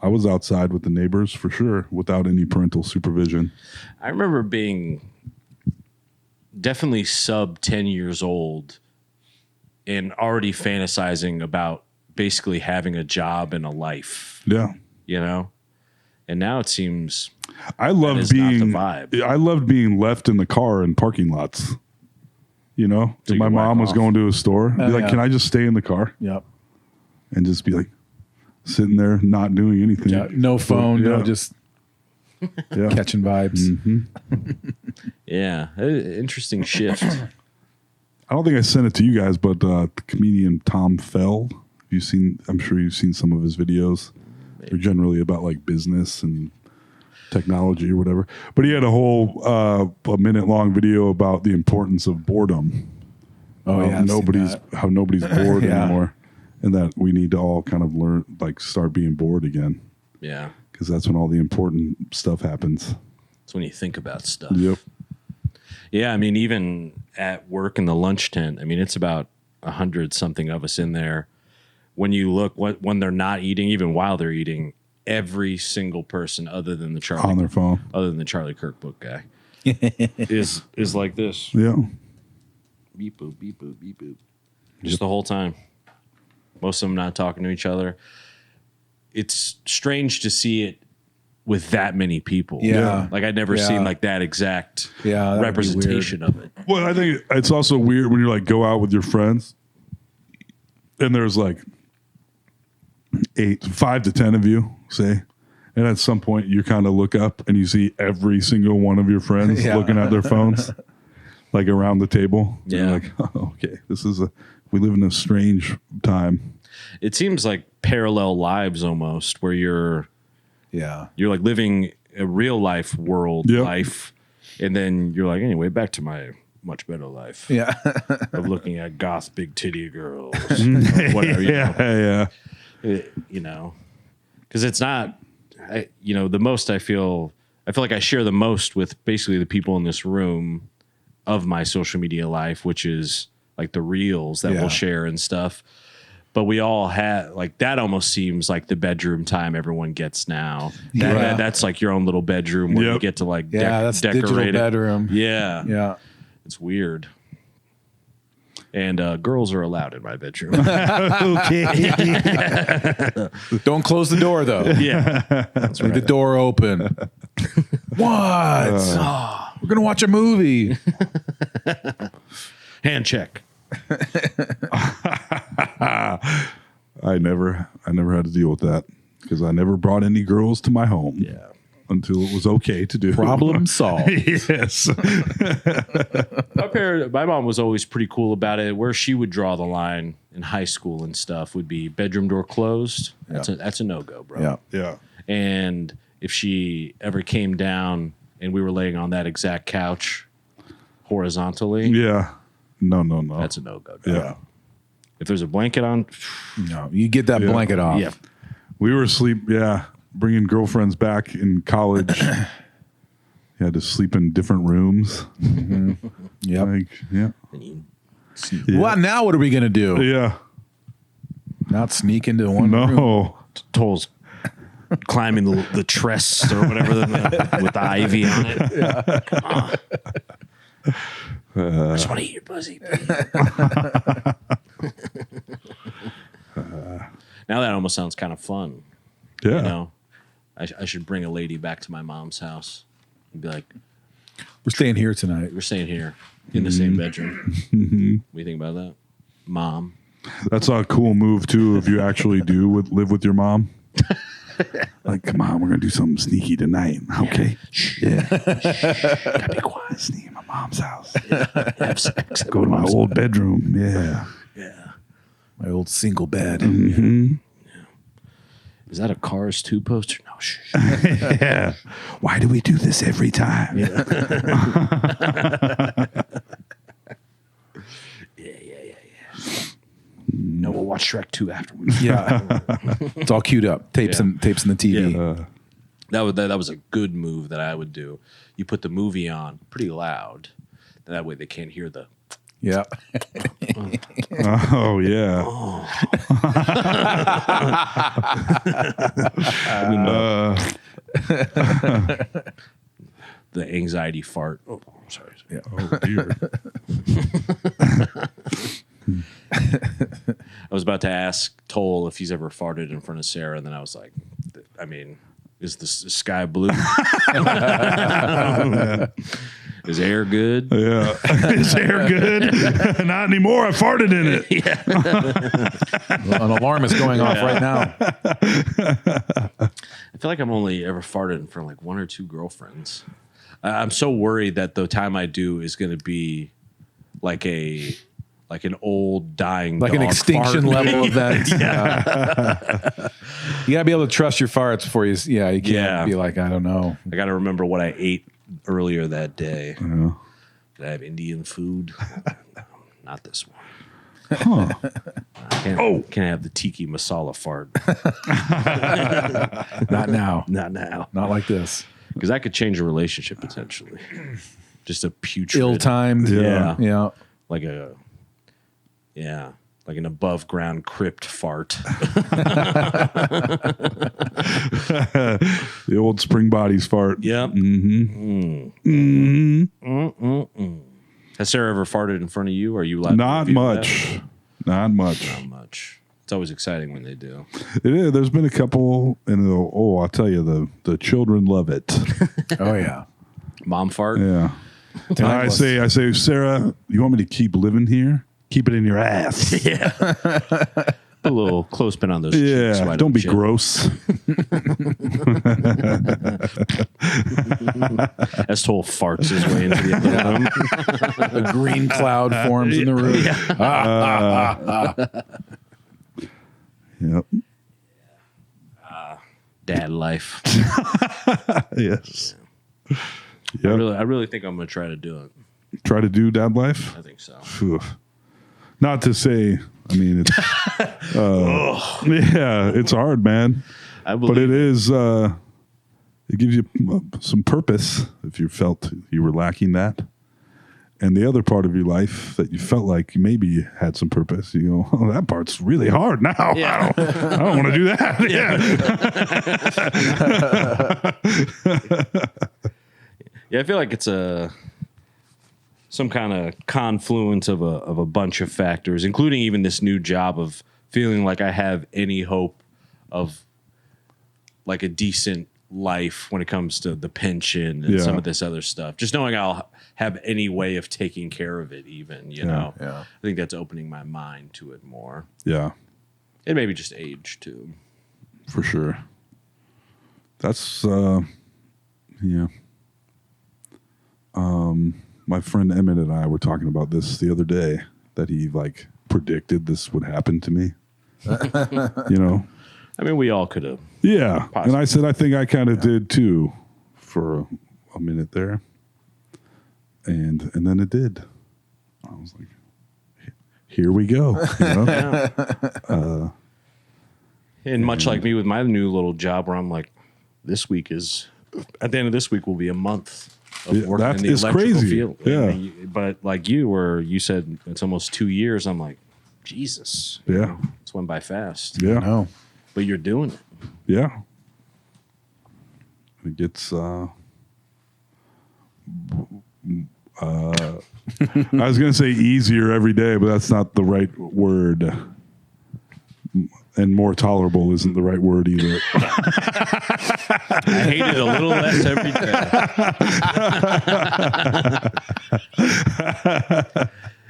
I was outside with the neighbors for sure without any parental supervision. I remember being definitely sub 10 years old and already fantasizing about basically having a job and a life, Yeah. And now it seems I love is not the being vibe. I loved being left in the car in parking lots. So If you my could whack mom was off. going to a store, be like, yeah. "Can I just stay in the car?" Yep. And just be like sitting there not doing anything. Yeah. No phone. Yeah. No, just Yeah. catching vibes. Yeah, interesting shift. I don't think I sent it to you guys, but the comedian Tom Feld. I'm sure you've seen some of his videos. They're generally about like business and technology or whatever. But he had a whole a minute long video about the importance of boredom. Oh, yeah. I've seen How nobody's bored Yeah. anymore, and that we need to all kind of learn, like, start being bored again, Yeah, because that's when all the important stuff happens. it's when you think about stuff. Yep. Yeah, I mean, even at work in the lunch tent, I mean, it's about 100 something of us in there. When you look, when they're not eating, even while they're eating, every single person other than the On their phone. Charlie Kirkbook guy is like this. Yeah. Beep boop, beep boop, beep boop. Just the whole time. Most of them not talking to each other. It's strange to see it with that many people. Yeah. Like I'd never Yeah. seen like that exact Yeah, that would be representation of it. Well, I think it's also weird when you're like go out with your friends, and there's like 5 to 10 of you, say, and at some point you kind of look up and you see every single one of your friends Yeah. looking at their phones, like around the table. And you're Yeah. like, oh, okay, we live in a strange time. It seems like parallel lives almost, where you're Yeah. like living a real life world Yep. life, and then you're like, anyway, back to my much better life. Yeah. Of looking at goth big titty girls, or whatever. Yeah. You know, because it's not. The most I feel like I share the most with basically the people in this room of my social media life, which is like the reels that we'll share and stuff. But we all have like that. Almost seems like the bedroom time everyone gets now. That's like your own little bedroom where you get to like that's decorate digital it. bedroom. Yeah, Yeah. it's weird. And girls are allowed in my bedroom. Okay. Don't close the door though. Yeah, Leave the door open. What? We're gonna watch a movie. hand check. I never had to deal with that because I never brought any girls to my home. Yeah. Until it was okay to do. Problem solved. Yes. My mom was always pretty cool about it. Where she would draw the line in high school and stuff would be bedroom door closed. That's a no-go, bro. Yeah. Yeah. And if she ever came down and we were laying on that exact couch horizontally, Yeah. No. that's a no-go. Yeah. If there's a blanket on, No, you get that blanket off. yeah. We were bringing girlfriends back in college. You had to sleep in different rooms. Yep. Yeah. Well, now what are we gonna do? Yeah. Not sneak into one room. No. Toll's climbing the tress or whatever with the ivy on it. Yeah. Come on. I just want to eat your pussy. Now that almost sounds kind of fun. Yeah. You know, I should bring a lady back to my mom's house and be like, We're staying here tonight. we're staying here in the same bedroom. What do you think about that, Mom? That's a cool move too. If you actually live with your mom. Like, come on, we're gonna do something sneaky tonight. Okay. Yeah. Gotta be quiet. Sneak in my mom's house. Have sex. Go to my old bedroom. Yeah. Yeah. My old single bed. Mm-hmm. Is that a Cars 2 poster? No, shh. Yeah. Why do we do this every time? Yeah. No, we'll watch Shrek 2 afterwards. Yeah. It's all queued up. Tapes in the TV. Yeah. That was a good move that I would do. You put the movie on pretty loud. That way they can't hear the. Yeah. Oh yeah. The anxiety fart. Oh, sorry. Yeah. Oh dear. I was about to ask Toll if he's ever farted in front of Sarah, and then I was like, I mean, is the sky blue? Is air good? Yeah. Is hair good? Not anymore. I farted in it. An alarm is going off right now. I feel like I'm only ever farted in front of like one or two girlfriends. I'm so worried that the time I do is going to be like an old dying Like dog an extinction fart. level event. You gotta be able to trust your farts before you. Yeah, you can't be like, I don't know. I got to remember what I ate earlier that day. Yeah. Did I have Indian food? No, not this one. Huh. Can't have the tiki masala fart. Not now. Not now. Not like this. Because that could change a relationship potentially. Just a putrid. Ill-timed. Yeah. Yeah. Like an above ground crypt fart. The old spring bodies fart. Yep. Has Sarah ever farted in front of you? Are you allowed Not to reveal much. that? Not much. Not much. It's always exciting when they do. It is. There's been a couple, and I'll tell you, the children love it. Oh yeah. Mom fart? Yeah. And I say, Sarah, you want me to keep living here? Keep it in your ass. Yeah. Put a little clothespin on those cheeks. Yeah. why Don't be you? gross. As Toll farts his way into the other room. A green cloud forms in the room. Yep. Dad life. Yes. I Yep. really think I'm going to try to do it. try to do dad life? I think so. Phew. Not to say, I mean, it's yeah, it's hard, man. I believe But it is. It gives you some purpose if you felt you were lacking that. And the other part of your life that you felt like you maybe had some purpose, you go, oh, that part's really hard now. Yeah. I don't want to do that. Yeah, I feel like it's some kind of confluence of a bunch of factors, including even this new job of feeling like I have any hope of like a decent life when it comes to the pension and some of this other stuff. Just knowing I'll have any way of taking care of it, even, you know. Yeah. I think that's opening my mind to it more. Yeah, And maybe just age too. for sure. That's yeah. My friend Emmett and I were talking about this the other day, that he like predicted this would happen to me. You know? I mean, we all could have. Yeah. Possibly. And I said I think I kind of did too for a minute there. And then it did. I was like, here we go. You know? And much like me with my new little job, where I'm like, this week is, at the end of this week will be a month of Yeah, working that in the is electrical crazy. field. Yeah. I mean, but like you, where you said it's almost 2 years, I'm like, Jesus. you Yeah. know, it's went by fast. Yeah. No. But you're doing it. Yeah. It gets I was going to say easier every day, but that's not the right word. And more tolerable isn't the right word either. I hate it a little less every day.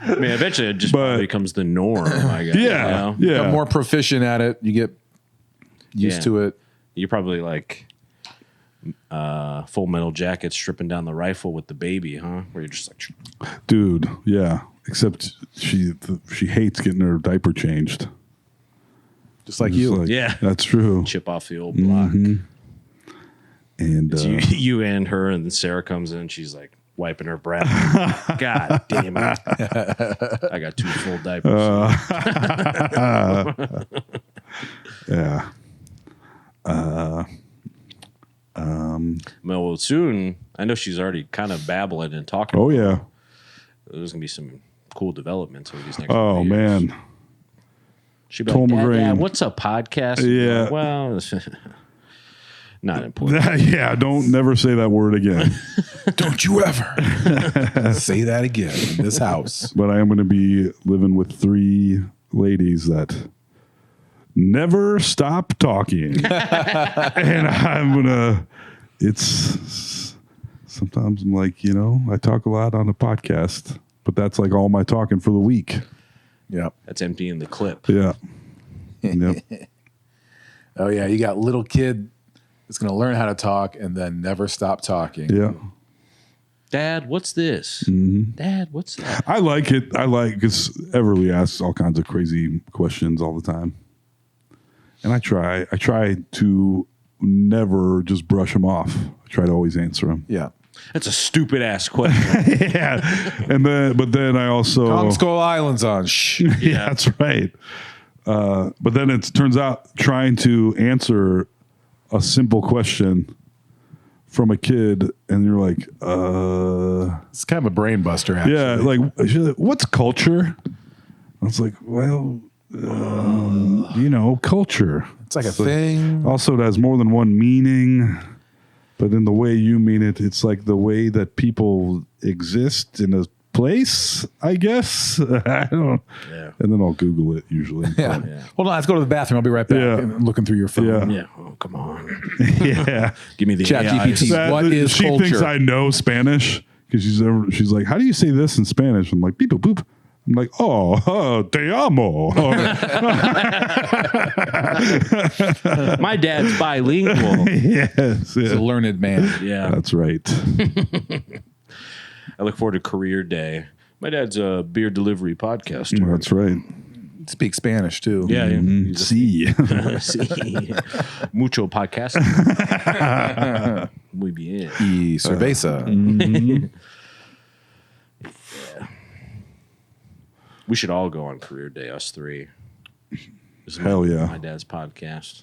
I mean, eventually it just probably becomes the norm, I guess. Yeah. You know? Yeah. Become more proficient at it. You get used Yeah. to it. You're probably like Full Metal Jacket stripping down the rifle with the baby, huh? Where you're just like, Dude, yeah. Except she hates getting her diaper changed. Just like Just you. like, Yeah. That's true. chip off the old block. And So you and her, and then Sarah comes in. She's like wiping her breath. God damn it! I got 2 full diapers. yeah. Well, soon I know she's already kind of babbling and talking. Oh yeah. There's gonna be some cool developments over these next. Oh couple years. man. She'd be Tom like, McGrain. Dad, what's a podcast? Yeah. Well, not important. Yeah, don't never say that word again. Don't you ever say that again in this house. But I am going to be living with 3 ladies that never stop talking. And I'm going to, it's, sometimes I'm like, you know, I talk a lot on the podcast, but that's like all my talking for the week. Yep. That's emptying the clip. Yeah. Yep. Oh yeah, you got little kid that's going to learn how to talk and then never stop talking. Yeah. Dad, what's this? Mm-hmm. Dad, what's that? I like it. I like, because Everly asks all kinds of crazy questions all the time. And I try to never just brush them off. I try to always answer them. Yeah. That's a stupid ass question. Yeah. But then I also, Kong Skull Island's on. Shh. yeah, that's right. But then it turns out trying to answer a simple question from a kid, and you're like, It's kind of a brain buster, actually. yeah, like, what's culture? I was like, well, you know, culture. It's like a thing. Also, it has more than one meaning, but in the way you mean it, it's like the way that people exist in a place, I guess. I don't. Yeah. And then I'll Google it usually. Yeah. Yeah. Hold on, let's go to the bathroom. I'll be right back. Yeah. And looking through your phone. Yeah. Yeah. Oh, come on. Yeah. Give me the ChatGPT. AI. What is she culture? thinks I know Spanish because she's like, how do you say this in Spanish? I'm like, beep boop boop. I'm like, oh, te amo. My dad's bilingual. Yes. He's a learned man. Yeah. That's right. I look forward to career day. My dad's a beer delivery podcaster. That's right. Speak Spanish, too. Yeah. Mm, see. Sí. Mucho podcast. Muy bien. Y cerveza. We should all go on career day, us three. This is Hell yeah. My dad's podcast.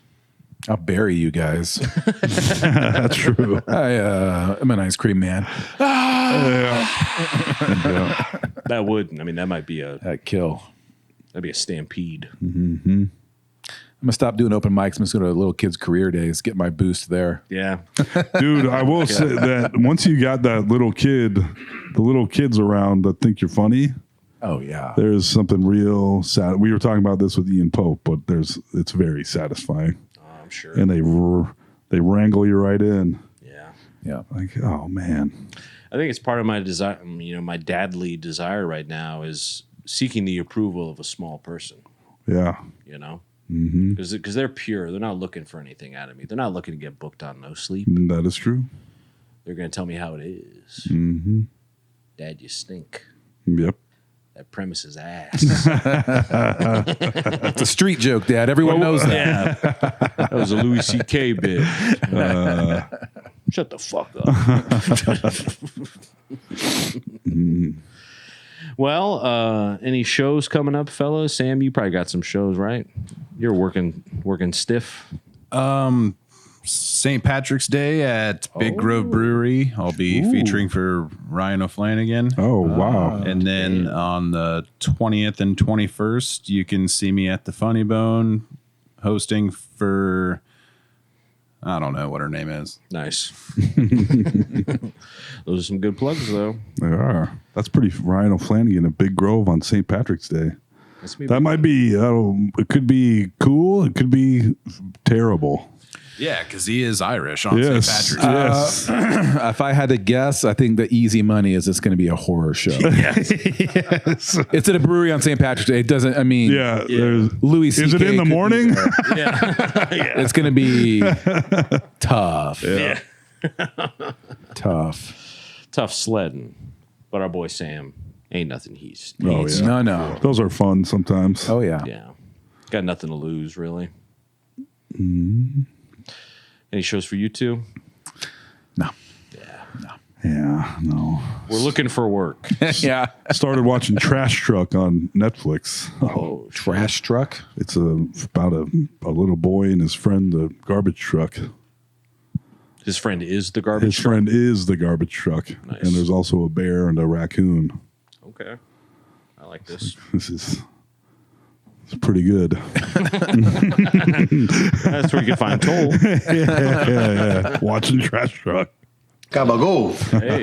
I'll bury you guys. That's true. I'm an ice cream man. That would, I mean, that might be That kill. that'd be a stampede. I'm gonna stop doing open mics. I'm just gonna go to little kids' career days, get my boost there. Yeah. Dude, I will say that once you got that little kid, the little kids around that think you're funny, Oh yeah. there's something real sad. We were talking about this with Ian Pope, but it's very satisfying. I'm sure. And they wrangle you right in. Yeah. Yeah. Like, oh man. I think it's part of my desire, my dadly desire right now is seeking the approval of a small person, Yeah. Because they're pure. They're not looking for anything out of me. They're not looking to get booked on No Sleep. That is true. They're going to tell me how it is. Dad, you stink. Yep. That premise is ass. It's a street joke, Dad. Everyone knows that. Yeah. That was a Louis C.K. bit. Shut the fuck up. Well, any shows coming up, fellas? Sam, you probably got some shows, right? You're working stiff. St. Patrick's Day at Big Grove Brewery. I'll be featuring for Ryan O'Flanagan. Oh, wow. And then on the 20th and 21st, you can see me at the Funny Bone hosting for, I don't know what her name is. Nice. Those are some good plugs, though. They are. That's pretty Ryan O'Flanagan at Big Grove on St. Patrick's Day. That might be, it could be cool. It could be terrible. Yeah, because he is Irish on Yes. St. Patrick's Day. Yes. If I had to guess, I think the easy money is it's going to be a horror show. Yes. It's at a brewery on St. Patrick's Day. It doesn't. I mean, Yeah. There's, Louis is it CK in the could be morning? there. It's going to be tough. Yeah. Tough sledding. But our boy Sam ain't nothing. He's Oh, yeah. No. Those are fun sometimes. Oh yeah. Yeah. Got nothing to lose, really. Any shows for you two? No. Yeah, no. We're looking for work. Yeah. Started watching Trash Truck on Netflix. Oh, Trash truck. It's about a little boy and his friend, the garbage truck. his friend is the garbage His truck? friend is the garbage truck. Nice. And there's also a bear and a raccoon. Okay. I like this. It's pretty good. That's where you can find Toll. yeah. Watching Trash Truck. Gabagool. Hey.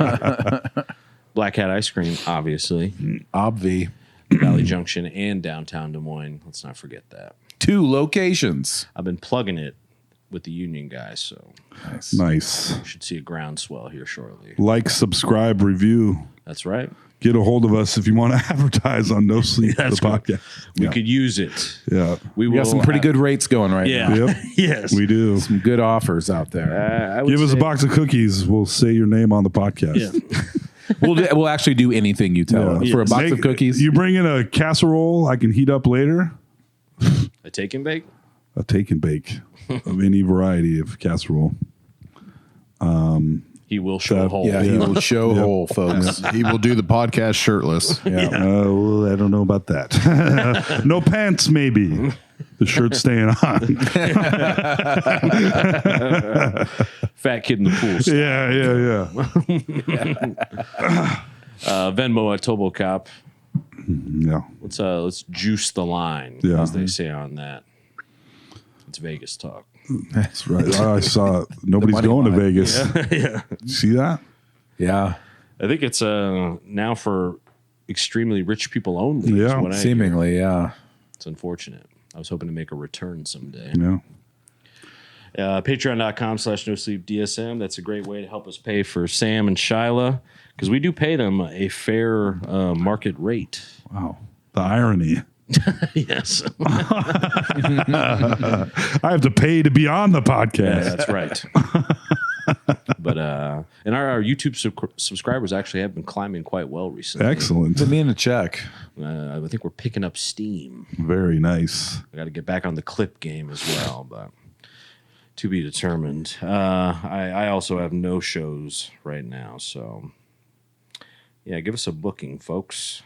Black Hat Ice Cream, obviously. Obvi. Valley Junction and downtown Des Moines. Let's not forget that. 2 locations. I've been plugging it with the union guys, so Nice. we should see a groundswell here shortly. Like, subscribe, review. That's right. Get a hold of us if you want to advertise on No Sleep, the That's good. podcast. We could use it. Yeah. We We got some pretty good rates going right Yeah. now. Yep. Yes. We do. Some good offers out there. I would Give us a say- box of cookies. We'll say your name on the podcast. Yeah. We'll actually do anything you tell us. For a box of cookies. You bring in a casserole I can heat up later. A take and bake? A take and bake of any variety of casserole. He will show a hole. Yeah, he will show whole, folks. He will do the podcast shirtless. Well, I don't know about that. No pants, maybe. The shirt's staying on. Fat kid in the pool. Yeah. Venmo at Tobocop. Yeah. Let's juice the line, Yeah. as they say on that. It's Vegas talk. That's right. I saw it. Nobody's money going to line. Vegas. Yeah. See that? Yeah, I think it's now for extremely rich people only. is Yeah, what I hear. seemingly, yeah. It's unfortunate. I was hoping to make a return someday. Yeah. Patreon.com/NoSleepDSM. That's a great way to help us pay for Sam and Shyla, because we do pay them a fair market rate. Wow. The irony. Yes. I have to pay to be on the podcast. Yeah, that's right. But and our YouTube subscribers actually have been climbing quite well recently. Excellent. Put me in a check. I think we're picking up steam. Very nice. I got to get back on the clip game as well, but to be determined. I also have no shows right now, so yeah, give us a booking, folks.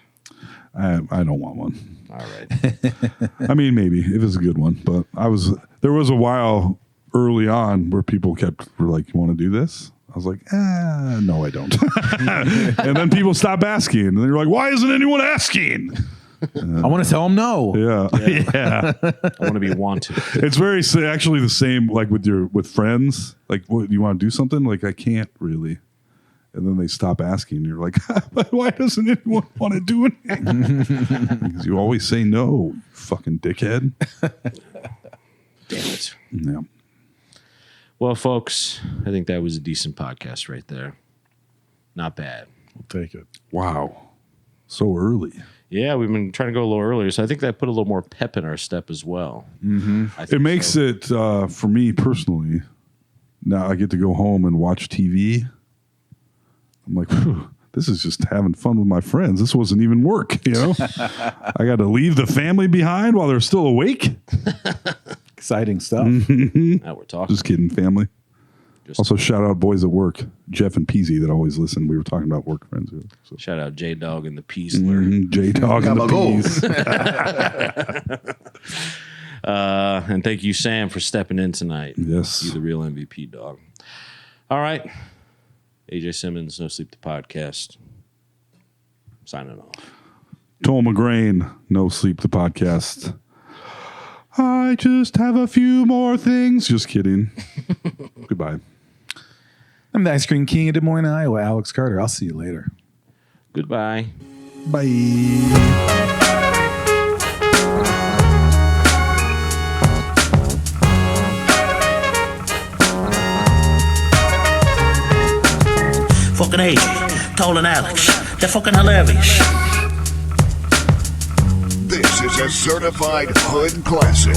I don't want one. All right. I mean, maybe if it's a good one, but there was a while early on where people were like, "You want to do this?" I was like, no, I don't. And then people stop asking, and they're like, "Why isn't anyone asking?" I want to tell them no. Yeah. I want to be wanted. It's very actually the same like with friends. Like, what, you want to do something? Like, I can't really. And then they stop asking. You're like, why doesn't anyone want to do anything? Because you always say no, you fucking dickhead. Damn it. Yeah. Well, folks, I think that was a decent podcast right there. Not bad. We'll take it. Wow. So early. Yeah, we've been trying to go a little earlier, so I think that put a little more pep in our step as well. Mm-hmm. It makes it, for me personally, now I get to go home and watch TV. I'm like, this is just having fun with my friends. This wasn't even work, you know? I got to leave the family behind while they're still awake. Exciting stuff. Now we're talking. Just kidding, family. Also, shout out boys at work, Jeff and Peasy that always listen. We were talking about work friends. So. Shout out J-Dog and the Peasler. J-Dog and the Peas. And thank you, Sam, for stepping in tonight. Yes. You're the real MVP, dog. All right. AJ Simmons, No Sleep the Podcast. Signing off. Tom McGrain, No Sleep the Podcast. I just have a few more things. Just kidding. Goodbye. I'm the Ice Cream King of Des Moines, Iowa, Alex Carter. I'll see you later. Goodbye. Bye. Fucking AJ, Toll and Alex. They're fucking hilarious. This is a certified hood classic.